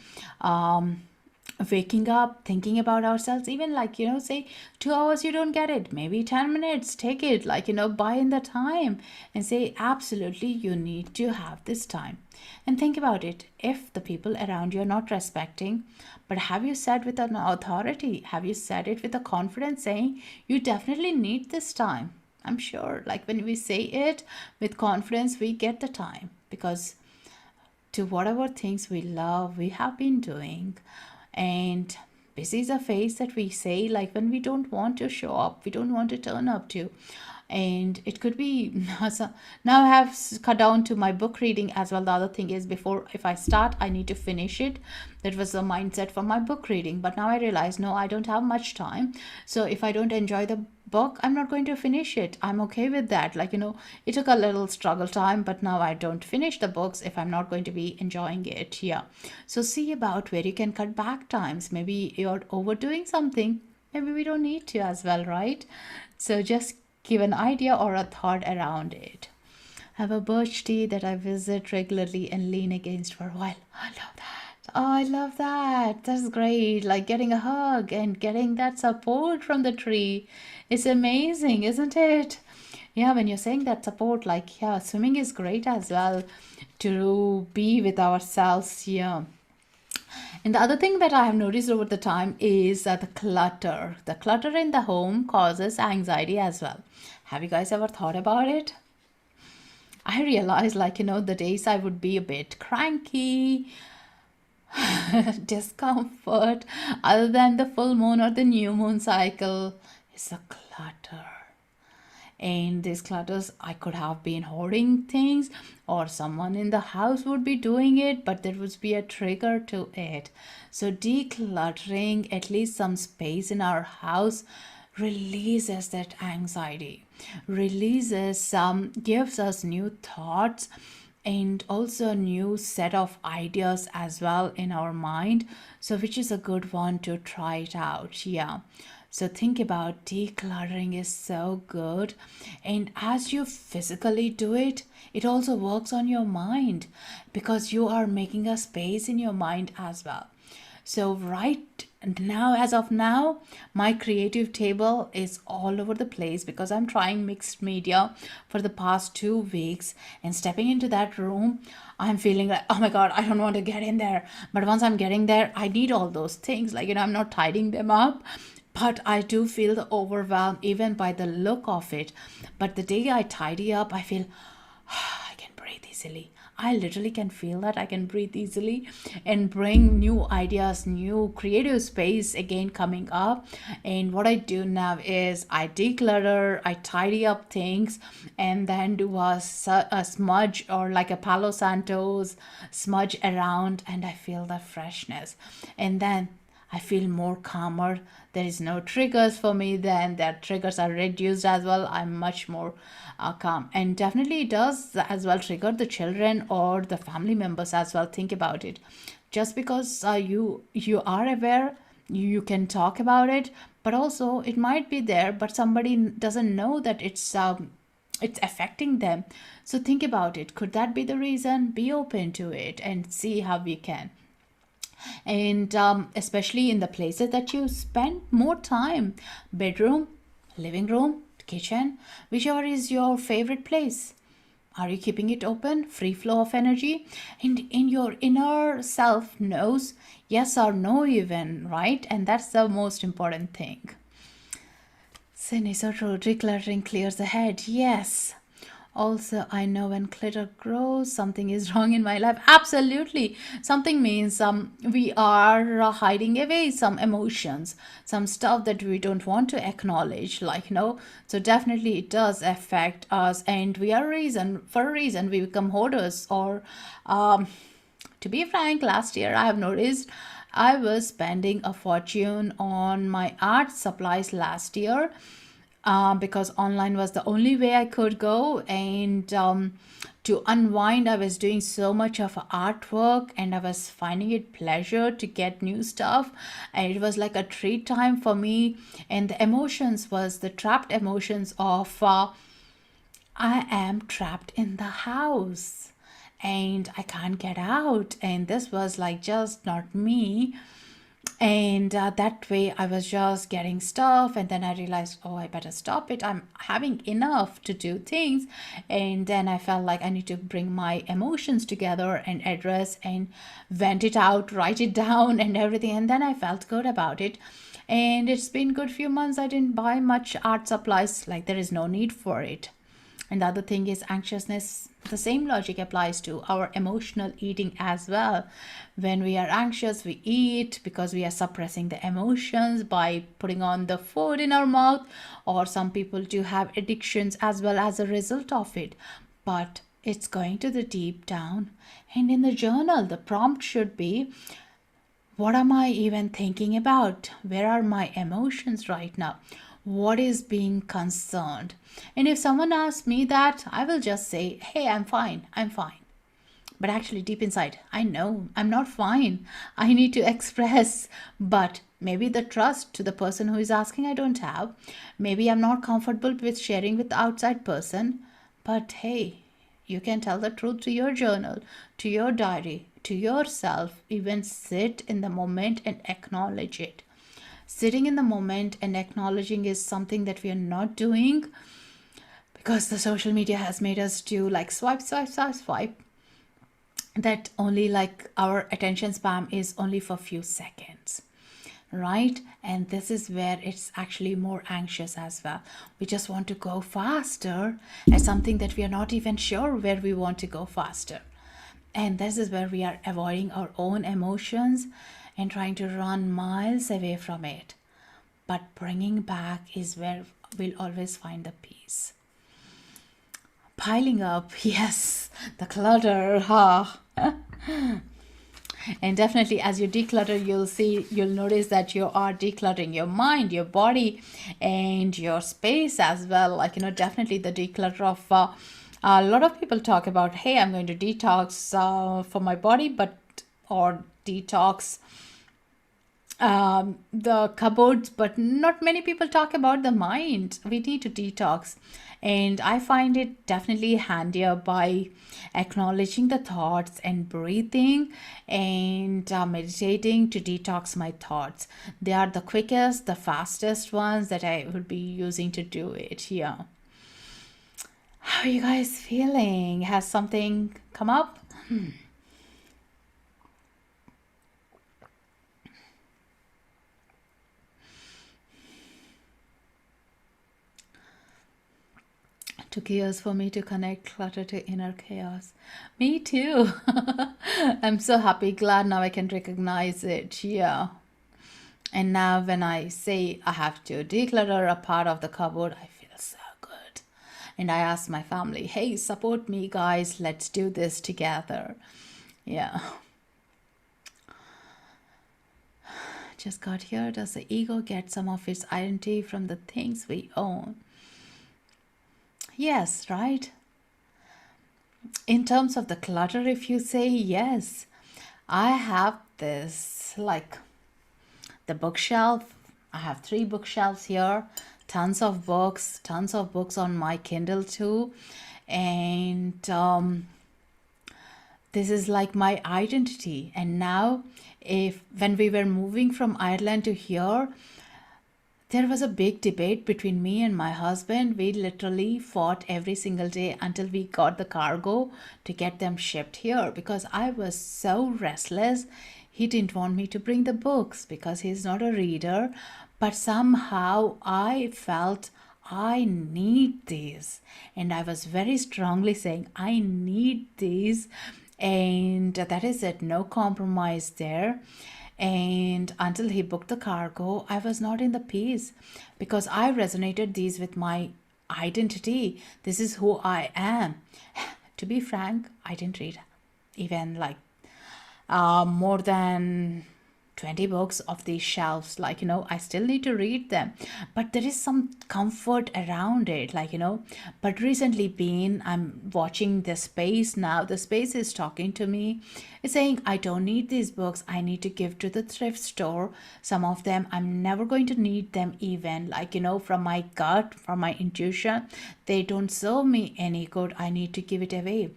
waking up, thinking about ourselves. Even, like, say 2 hours, you don't get it, maybe 10 minutes, take it, like, buy in the time and say, absolutely, you need to have this time. And think about it. If the people around you are not respecting, but have you said with an authority, have you said it with a confidence, saying you definitely need this time? I'm sure, like, when we say it with confidence, we get the time, because to whatever things we love, we have been doing. And busy is a phase that we say, like, when we don't want to show up, we don't want to turn up to. And it could be now I have cut down to my book reading as well. The other thing is, before, if I start, I need to finish it. That was the mindset for my book reading. But now I realize, no, I don't have much time. So if I don't enjoy the book, I'm not going to finish it. I'm okay with that. Like, it took a little struggle time, but now I don't finish the books if I'm not going to be enjoying it. Yeah. So see about where you can cut back times. Maybe you're overdoing something. Maybe we don't need to as well, right? So just give an idea or a thought around it. I have a birch tree that I visit regularly and lean against for a while. I love that. Oh, I love that. That's great. Like, getting a hug and getting that support from the tree. It's amazing, isn't it? Yeah, when you're saying that support, like, yeah, swimming is great as well to be with ourselves. Yeah. And the other thing that I have noticed over the time is the clutter. The clutter in the home causes anxiety as well. Have you guys ever thought about it? I realized, like, the days I would be a bit cranky, discomfort, other than the full moon or the new moon cycle, is the clutter. And these clutters, I could have been hoarding things, or someone in the house would be doing it, but there would be a trigger to it. So decluttering at least some space in our house releases that anxiety, releases gives us new thoughts, and also a new set of ideas as well in our mind, so which is a good one to try it out. Yeah, so think about decluttering is so good, and as you physically do it, it also works on your mind because you are making a space in your mind as well. So right now, as of now, my creative table is all over the place because I'm trying mixed media for the past 2 weeks, and stepping into that room, I'm feeling like, oh my God, I don't want to get in there. But once I'm getting there, I need all those things. Like, I'm not tidying them up, but I do feel the overwhelm even by the look of it. But the day I tidy up, I feel I can breathe easily. I literally can feel that I can breathe easily and bring new ideas, new creative space again coming up. And what I do now is I declutter, I tidy up things, and then do a smudge or like a Palo Santos smudge around, and I feel the freshness. And then I feel more calmer. There is no triggers for me. Then that triggers are reduced as well. I'm much more calm, and definitely it does as well trigger the children or the family members as well. Think about it. Just because you are aware, you can talk about it, but also it might be there, but somebody doesn't know that it's affecting them. So think about it. Could that be the reason? Be open to it and see how we can. And especially in the places that you spend more time, bedroom, living room, kitchen, whichever is your favorite place. Are you keeping it open, free flow of energy? And in your inner self knows yes or no even, right? And that's the most important thing. Cindy, so true. Decluttering clears the head. Yes. Also, I know when clutter grows, something is wrong in my life. Absolutely. Something means we are hiding away some emotions, some stuff that we don't want to acknowledge, like, So definitely it does affect us, and for a reason, we become hoarders. Or, to be frank, last year I have noticed I was spending a fortune on my art supplies last year, because online was the only way I could go. And to unwind, I was doing so much of artwork, and I was finding it pleasure to get new stuff. And it was like a treat time for me. And the emotions was the trapped emotions of I am trapped in the house and I can't get out. And this was like just not me. And that way I was just getting stuff, and then I realized, oh, I better stop it. I'm having enough to do things. And then I felt like I need to bring my emotions together and address and vent it out, write it down and everything. And then I felt good about it. And it's been good few months. I didn't buy much art supplies, like there is no need for it. And the other thing is anxiousness. The same logic applies to our emotional eating as well. When we are anxious, we eat because we are suppressing the emotions by putting on the food in our mouth, or some people do have addictions as well as a result of it. But it's going to the deep down. And in the journal, the prompt should be, what am I even thinking about? Where are my emotions right now? What is being concerned? And if someone asks me that, I will just say, hey, I'm fine. I'm fine. But actually, deep inside, I know I'm not fine. I need to express. But maybe the trust to the person who is asking I don't have. Maybe I'm not comfortable with sharing with the outside person. But hey, you can tell the truth to your journal, to your diary, to yourself. Even sit in the moment and acknowledge it. Sitting in the moment and acknowledging is something that we are not doing, because the social media has made us do like swipe, swipe, swipe, swipe, that only like our attention span is only for a few seconds, right? And this is where it's actually more anxious as well. We just want to go faster at something that we are not even sure where we want to go faster. And this is where we are avoiding our own emotions and trying to run miles away from it. But bringing back is where we'll always find the peace. Piling up, yes, the clutter, and definitely as you declutter, you'll notice that you are decluttering your mind, your body, and your space as well. Like, definitely the declutter of a lot of people talk about, hey, I'm going to detox for my body, or detox the cupboards, but not many people talk about the mind. We need to detox. And I find it definitely handier by acknowledging the thoughts and breathing and meditating to detox my thoughts. They are the quickest, the fastest ones that I would be using to do it. Yeah. How are you guys feeling? Has something come up? Took years for me to connect clutter to inner chaos. Me too. I'm so happy, glad now I can recognize it. Yeah. And now when I say I have to declutter a part of the cupboard, I feel so good. And I ask my family, hey, support me, guys. Let's do this together. Yeah. Just got here. Does the ego get some of its identity from the things we own? Yes, right? In terms of the clutter, if you say yes, I have this like the bookshelf. I have 3 bookshelves here, tons of books on my Kindle too. And this is like my identity. And now, if when we were moving from Ireland to here, there was a big debate between me and my husband. We literally fought every single day until we got the cargo to get them shipped here because I was so restless. He didn't want me to bring the books because he's not a reader, but somehow I felt I need these. And I was very strongly saying, I need these. And that is it, no compromise there. And until he booked the cargo, I was not in the peace because I resonated these with my identity. This is who I am. To be frank, I didn't read even like more than 20 books of these shelves. Like, I still need to read them, but there is some comfort around it, like, but recently I'm watching the space now. The space is talking to me. It's saying, I don't need these books. I need to give to the thrift store. Some of them, I'm never going to need them even, like, from my gut, from my intuition, they don't serve me any good. I need to give it away.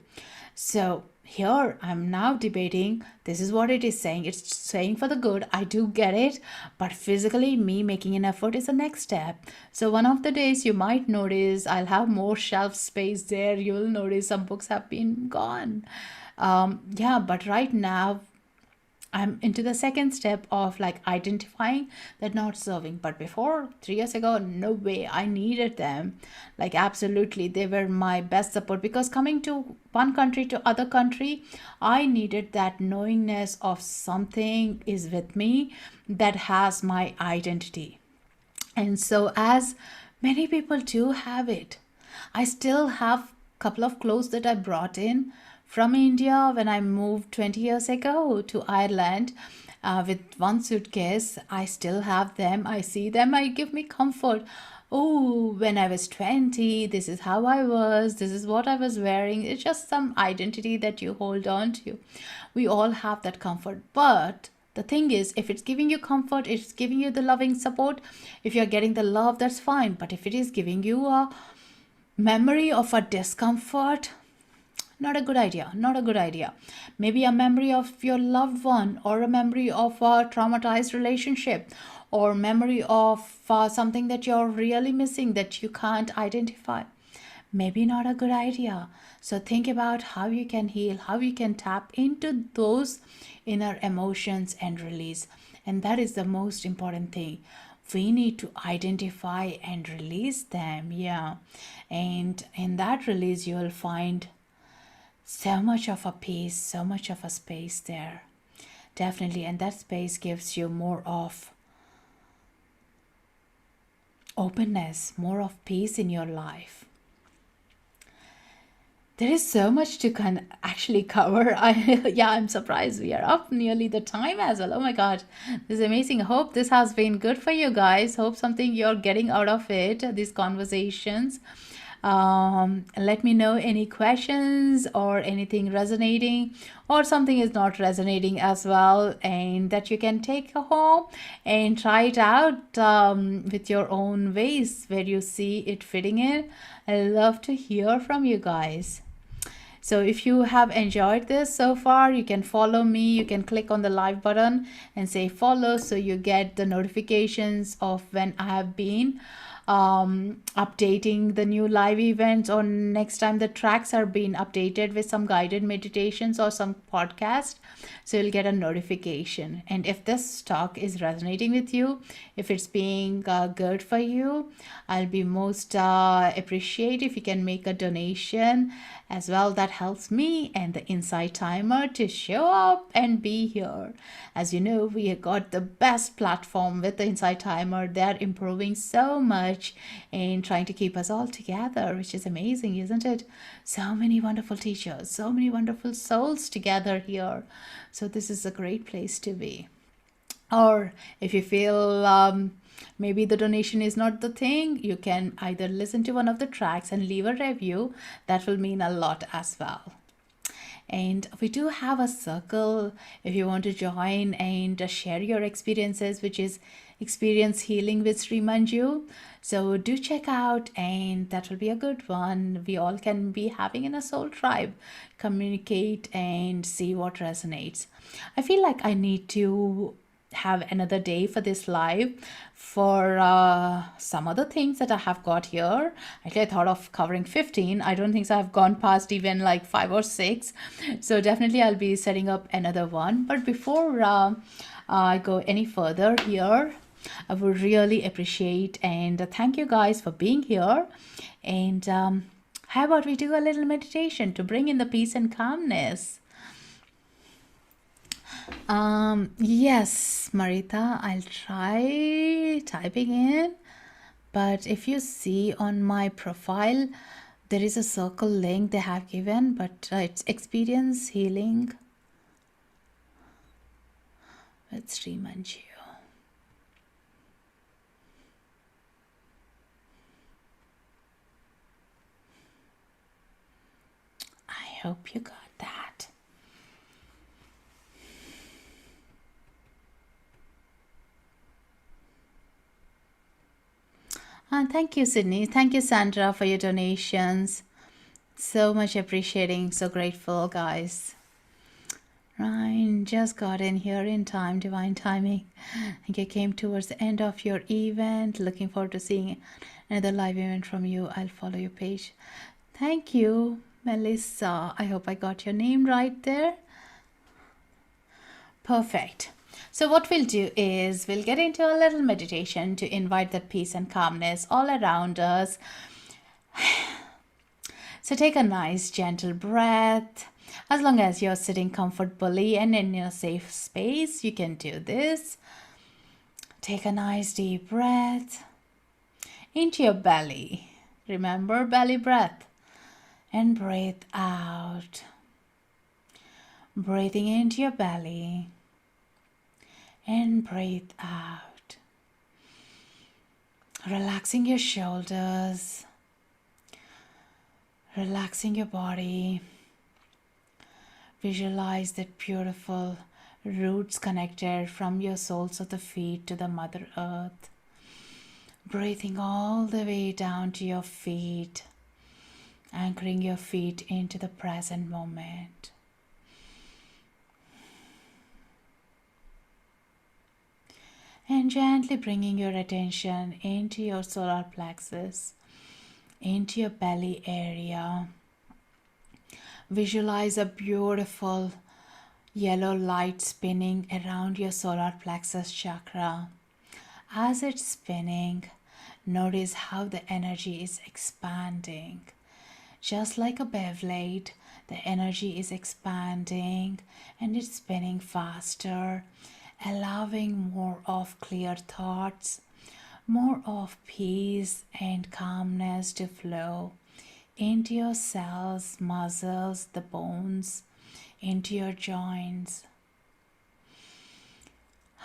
So here I'm now debating, this is what it is saying. It's saying for the good, I do get it, but physically me making an effort is the next step. So one of the days you might notice I'll have more shelf space there. You'll notice some books have been gone. Yeah, but right now I'm into the second step of like identifying that not serving. But before, 3 years ago, no way, I needed them. Like, absolutely, they were my best support because coming to one country to other country, I needed that knowingness of something is with me that has my identity. And so, as many people do have it, I still have a couple of clothes that I brought in from India when I moved 20 years ago to Ireland. With one suitcase, I still have them. I see them. I give me comfort. Oh, when I was 20, this is how I was. This is what I was wearing. It's just some identity that you hold on to. We all have that comfort. But the thing is, if it's giving you comfort, it's giving you the loving support. If you're getting the love, that's fine. But if it is giving you a memory of a discomfort, not a good idea. Not a good idea. Maybe a memory of your loved one, or a memory of a traumatized relationship, or memory of something that you're really missing that you can't identify. maybe not a good idea. So think about how you can heal, how you can tap into those inner emotions and release. And that is the most important thing. We need to identify and release them. Yeah. And in that release, you will find so much of a peace, so much of a space there. Definitely. And that space gives you more of openness, more of peace in your life. There is so much to actually cover. I'm surprised we are up nearly the time as well. Oh my God, this is amazing. Hope this has been good for you guys. Hope something you're getting out of it, these conversations. Let me know any questions or anything resonating or something is not resonating as well, and that you can take home and try it out with your own ways where you see it fitting in. I love to hear from you guys. So if you have enjoyed this so far, you can follow me. You can click on the live button and say follow, so you get the notifications of when I have been updating the new live events, or next time the tracks are being updated with some guided meditations or some podcast. So you'll get a notification. And if this talk is resonating with you, if it's being good for you, I'll be most appreciate if you can make a donation as well. That helps me and the Insighttimer to show up and be here. As you know, we have got the best platform with the Insighttimer. They're improving so much and trying to keep us all together, which is amazing, isn't it? So many wonderful teachers, so many wonderful souls together here. So this is a great place to be. Or if you feel maybe the donation is not the thing, you can either listen to one of the tracks and leave a review. That will mean a lot as well. And we do have a circle if you want to join and share your experiences, which is Experience Healing with Srimanju. So do check out, and that will be a good one. We all can be having in a soul tribe, communicate and see what resonates. I feel like I need to have another day for this live for some other things that I have got here. Actually, I thought of covering 15. I don't think so I've gone past even like 5 or 6. So definitely I'll be setting up another one. But before I go any further here, I would really appreciate and thank you guys for being here. And how about we do a little meditation to bring in the peace and calmness? Yes, Marita, I'll try typing in. But if you see on my profile, there is a circle link they have given, but it's Experience Healing with Srimanju. I hope you got that. And thank you, Sydney. Thank you, Sandra, for your donations. So much appreciating. So grateful, guys. Ryan just got in here in time, divine timing. I think you came towards the end of your event. Looking forward to seeing another live event from you. I'll follow your page. Thank you, Melissa. I hope I got your name right there. Perfect. So what we'll do is we'll get into a little meditation to invite that peace and calmness all around us. So take a nice gentle breath. As long as you're sitting comfortably and in a safe space, you can do this. Take a nice deep breath into your belly. Remember, belly breath. And breathe out. Breathing into your belly. And breathe out. Relaxing your shoulders. Relaxing your body. Visualize that beautiful roots connected from your soles of the feet to the Mother Earth. Breathing all the way down to your feet. Anchoring your feet into the present moment. And gently bringing your attention into your solar plexus, into your belly area. Visualize a beautiful yellow light spinning around your solar plexus chakra. As it's spinning, notice how the energy is expanding. Just like a Beyblade, the energy is expanding and it's spinning faster, allowing more of clear thoughts, more of peace and calmness to flow into your cells, muscles, the bones, into your joints.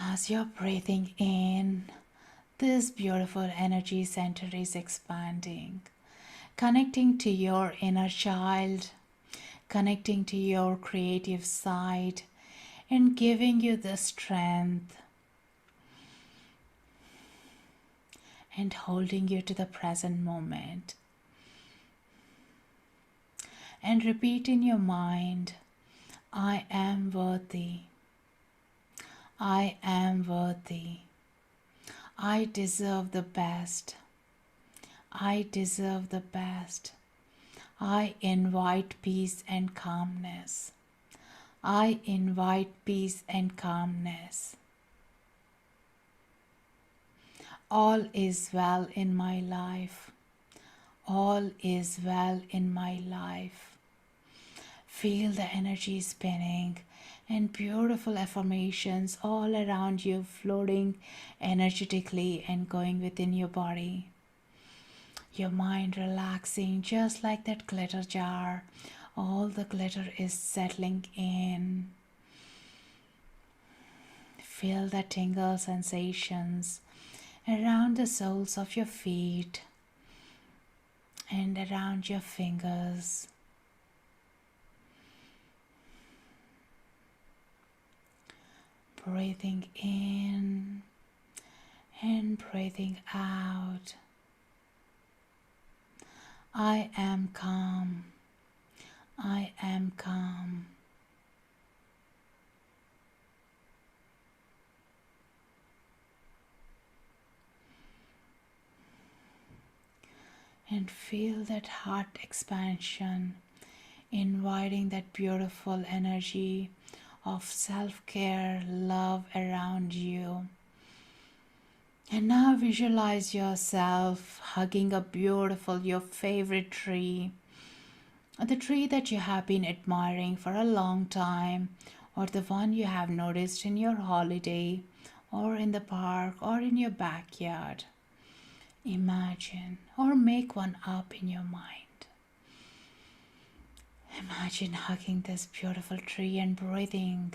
As you're breathing in, this beautiful energy center is expanding, connecting to your inner child, connecting to your creative side, and giving you the strength and holding you to the present moment. And repeat in your mind, I am worthy. I am worthy. I deserve the best. I deserve the best. I invite peace and calmness. I invite peace and calmness. All is well in my life. All is well in my life. Feel the energy spinning and beautiful affirmations all around you, floating energetically and going within your body. Your mind relaxing just like that glitter jar. All the glitter is settling in. Feel the tingle sensations around the soles of your feet and around your fingers. Breathing in and breathing out. I am calm. I am calm. And feel that heart expansion, inviting that beautiful energy of self-care, love around you. And now visualize yourself hugging a beautiful, your favorite tree, the tree that you have been admiring for a long time, or the one you have noticed in your holiday, or in the park, or in your backyard. Imagine or make one up in your mind. Imagine hugging this beautiful tree and breathing.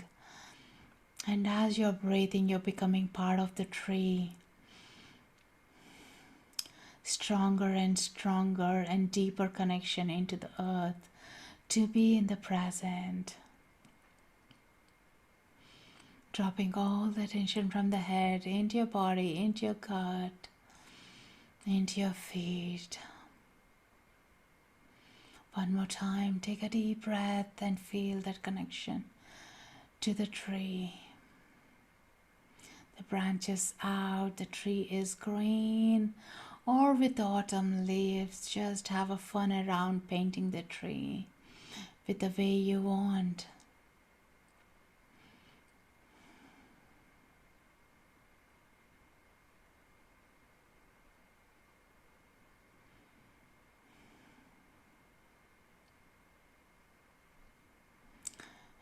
And as you're breathing, you're becoming part of the tree. Stronger and deeper connection into the earth, to be in the present. Dropping all the tension from the head into your body, into your gut, into your feet. One more time, take a deep breath and feel that connection to the tree. The branches out, the tree is green, or with autumn leaves. Just have a fun around painting the tree with the way you want.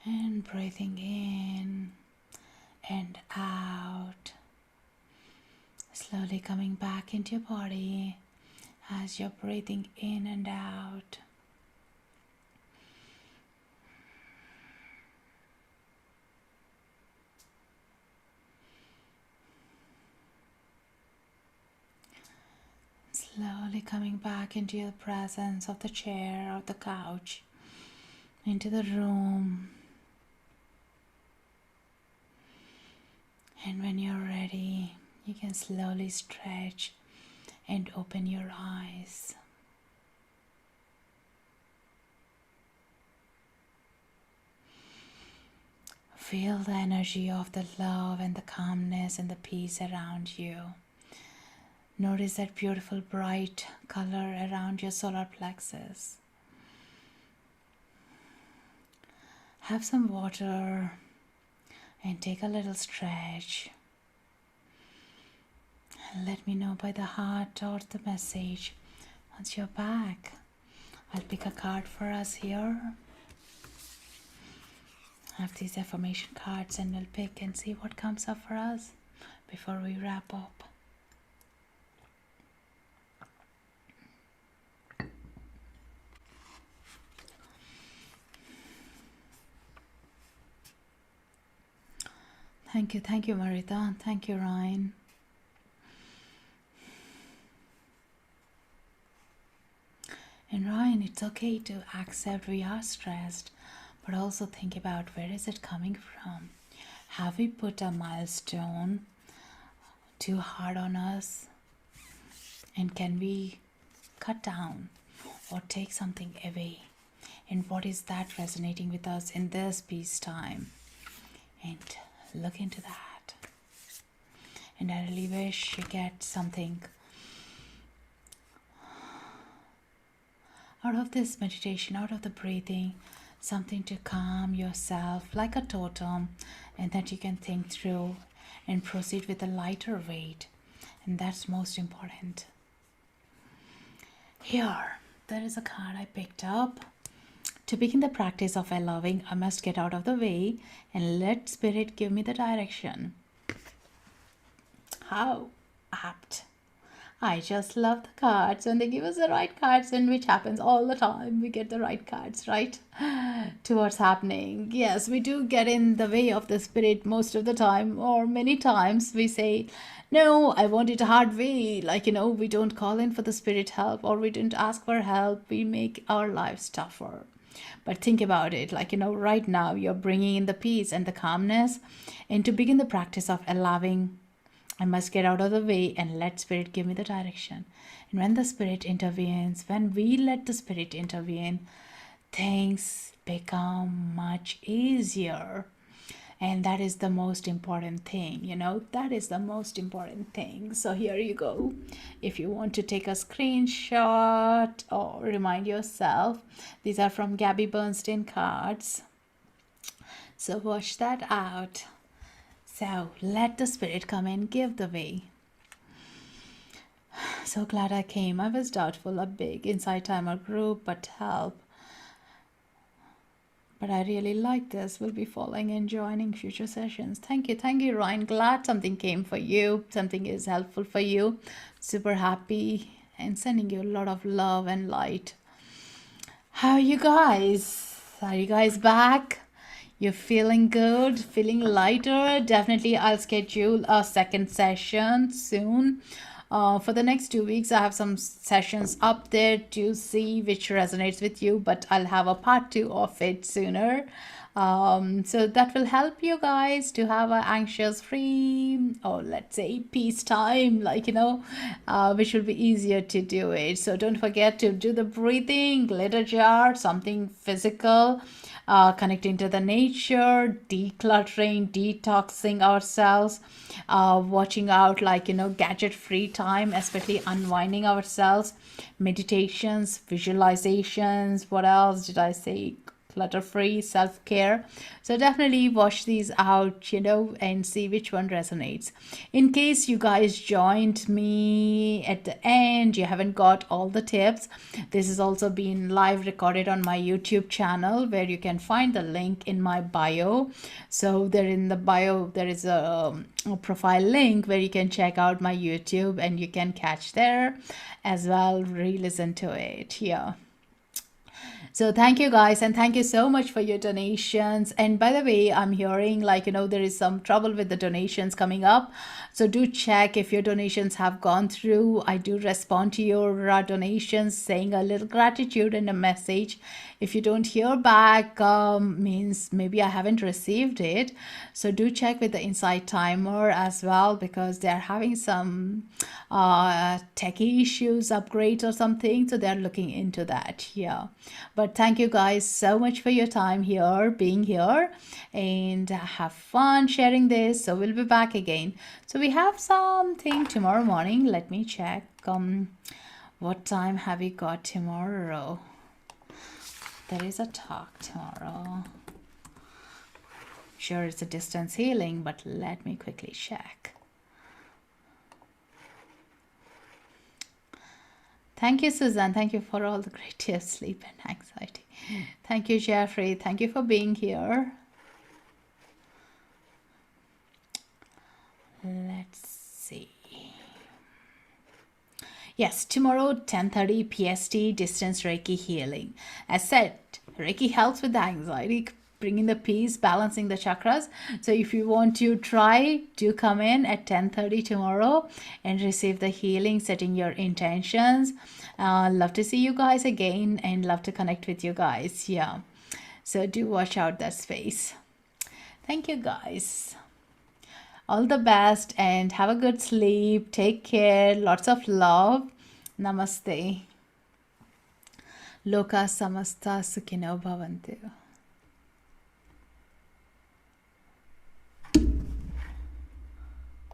And breathing in and out. Slowly coming back into your body as you're breathing in and out. Slowly coming back into the presence of the chair or the couch, into the room. And when you're ready, you can slowly stretch and open your eyes. Feel the energy of the love and the calmness and the peace around you. Notice that beautiful bright color around your solar plexus. Have some water and take a little stretch. And let me know by the heart or the message once you're back. I'll pick a card for us here. I have these affirmation cards and we'll pick and see what comes up for us before we wrap up. Thank you, Marita. Thank you, Ryan. And Ryan, it's okay to accept we are stressed, but also think about where is it coming from? Have we put a milestone too hard on us? And can we cut down or take something away? And what is that resonating with us in this peace time? And look into that. And I really wish you get something out of this meditation, out of the breathing, something to calm yourself like a totem, and that you can think through and proceed with a lighter weight. And that's most important. Here, there is a card I picked up. To begin the practice of allowing, I must get out of the way and let Spirit give me the direction. How apt. I just love the cards when they give us the right cards, and which happens all the time. We get the right cards, right? To what's happening. Yes, we do get in the way of the Spirit most of the time, or many times we say, no, I want it a hard way. Like, we don't call in for the Spirit help, or we don't ask for help. We make our lives tougher. But think about it, right now you're bringing in the peace and the calmness. And to begin the practice of allowing, I must get out of the way and let Spirit give me the direction. And when the Spirit intervenes, when we let the Spirit intervene, things become much easier. And that is the most important thing, that is the most important thing. So here you go. If you want to take a screenshot or remind yourself, these are from Gabby Bernstein cards. So watch that out. So let the Spirit come and give the way. So glad I came. I was doubtful, a big Insighttimer group, but help. But I really like this. We'll be following and joining future sessions. Thank you, Ryan. Glad something came for you. Something is helpful for you. Super happy and sending you a lot of love and light. How are you guys? Are you guys back? You're feeling good? Feeling lighter? Definitely I'll schedule a second session soon. For the next 2 weeks, I have some sessions up there to see which resonates with you, but I'll have a part 2 of it sooner. So that will help you guys to have an anxious-free, or let's say peace time, which will be easier to do it. So don't forget to do the breathing, glitter jar, something physical, connecting to the nature, decluttering, detoxing ourselves, watching out gadget-free time, especially unwinding ourselves, meditations, visualizations, what else did I say? Clutter-free, self-care. So definitely wash these out, and see which one resonates. In case you guys joined me at the end, you haven't got all the tips, this is also being live recorded on my YouTube channel, where you can find the link in my bio. So there in the bio, there is a profile link where you can check out my YouTube, and you can catch there as well, re-listen to it here. So thank you guys, and thank you so much for your donations. And by the way, I'm hearing there is some trouble with the donations coming up. So do check if your donations have gone through. I do respond to your donations, saying a little gratitude and a message. If you don't hear back, means maybe I haven't received it. So do check with the Insighttimer as well, because they're having some techie issues, upgrades or something. So they're looking into that. Yeah. But thank you guys so much for your time here, being here, and have fun sharing this. So we'll be back again. So we have something tomorrow morning. Let me check. What time have we got tomorrow? There is a talk tomorrow. Sure, it's a distance healing, but let me quickly check. Thank you, Suzanne. Thank you for all the great tips, sleep and anxiety. Thank you, Jeffrey. Thank you for being here. Let's see. Yes, tomorrow 10:30 PST distance Reiki healing. As said, Reiki helps with the anxiety, bringing the peace, balancing the chakras. So if you want to try, do come in at 10:30 tomorrow and receive the healing, setting your intentions. Love to see you guys again and love to connect with you guys. Yeah. So do watch out that space. Thank you guys. All the best and have a good sleep. Take care. Lots of love. Namaste. Loka samasta sukhino bhavantu.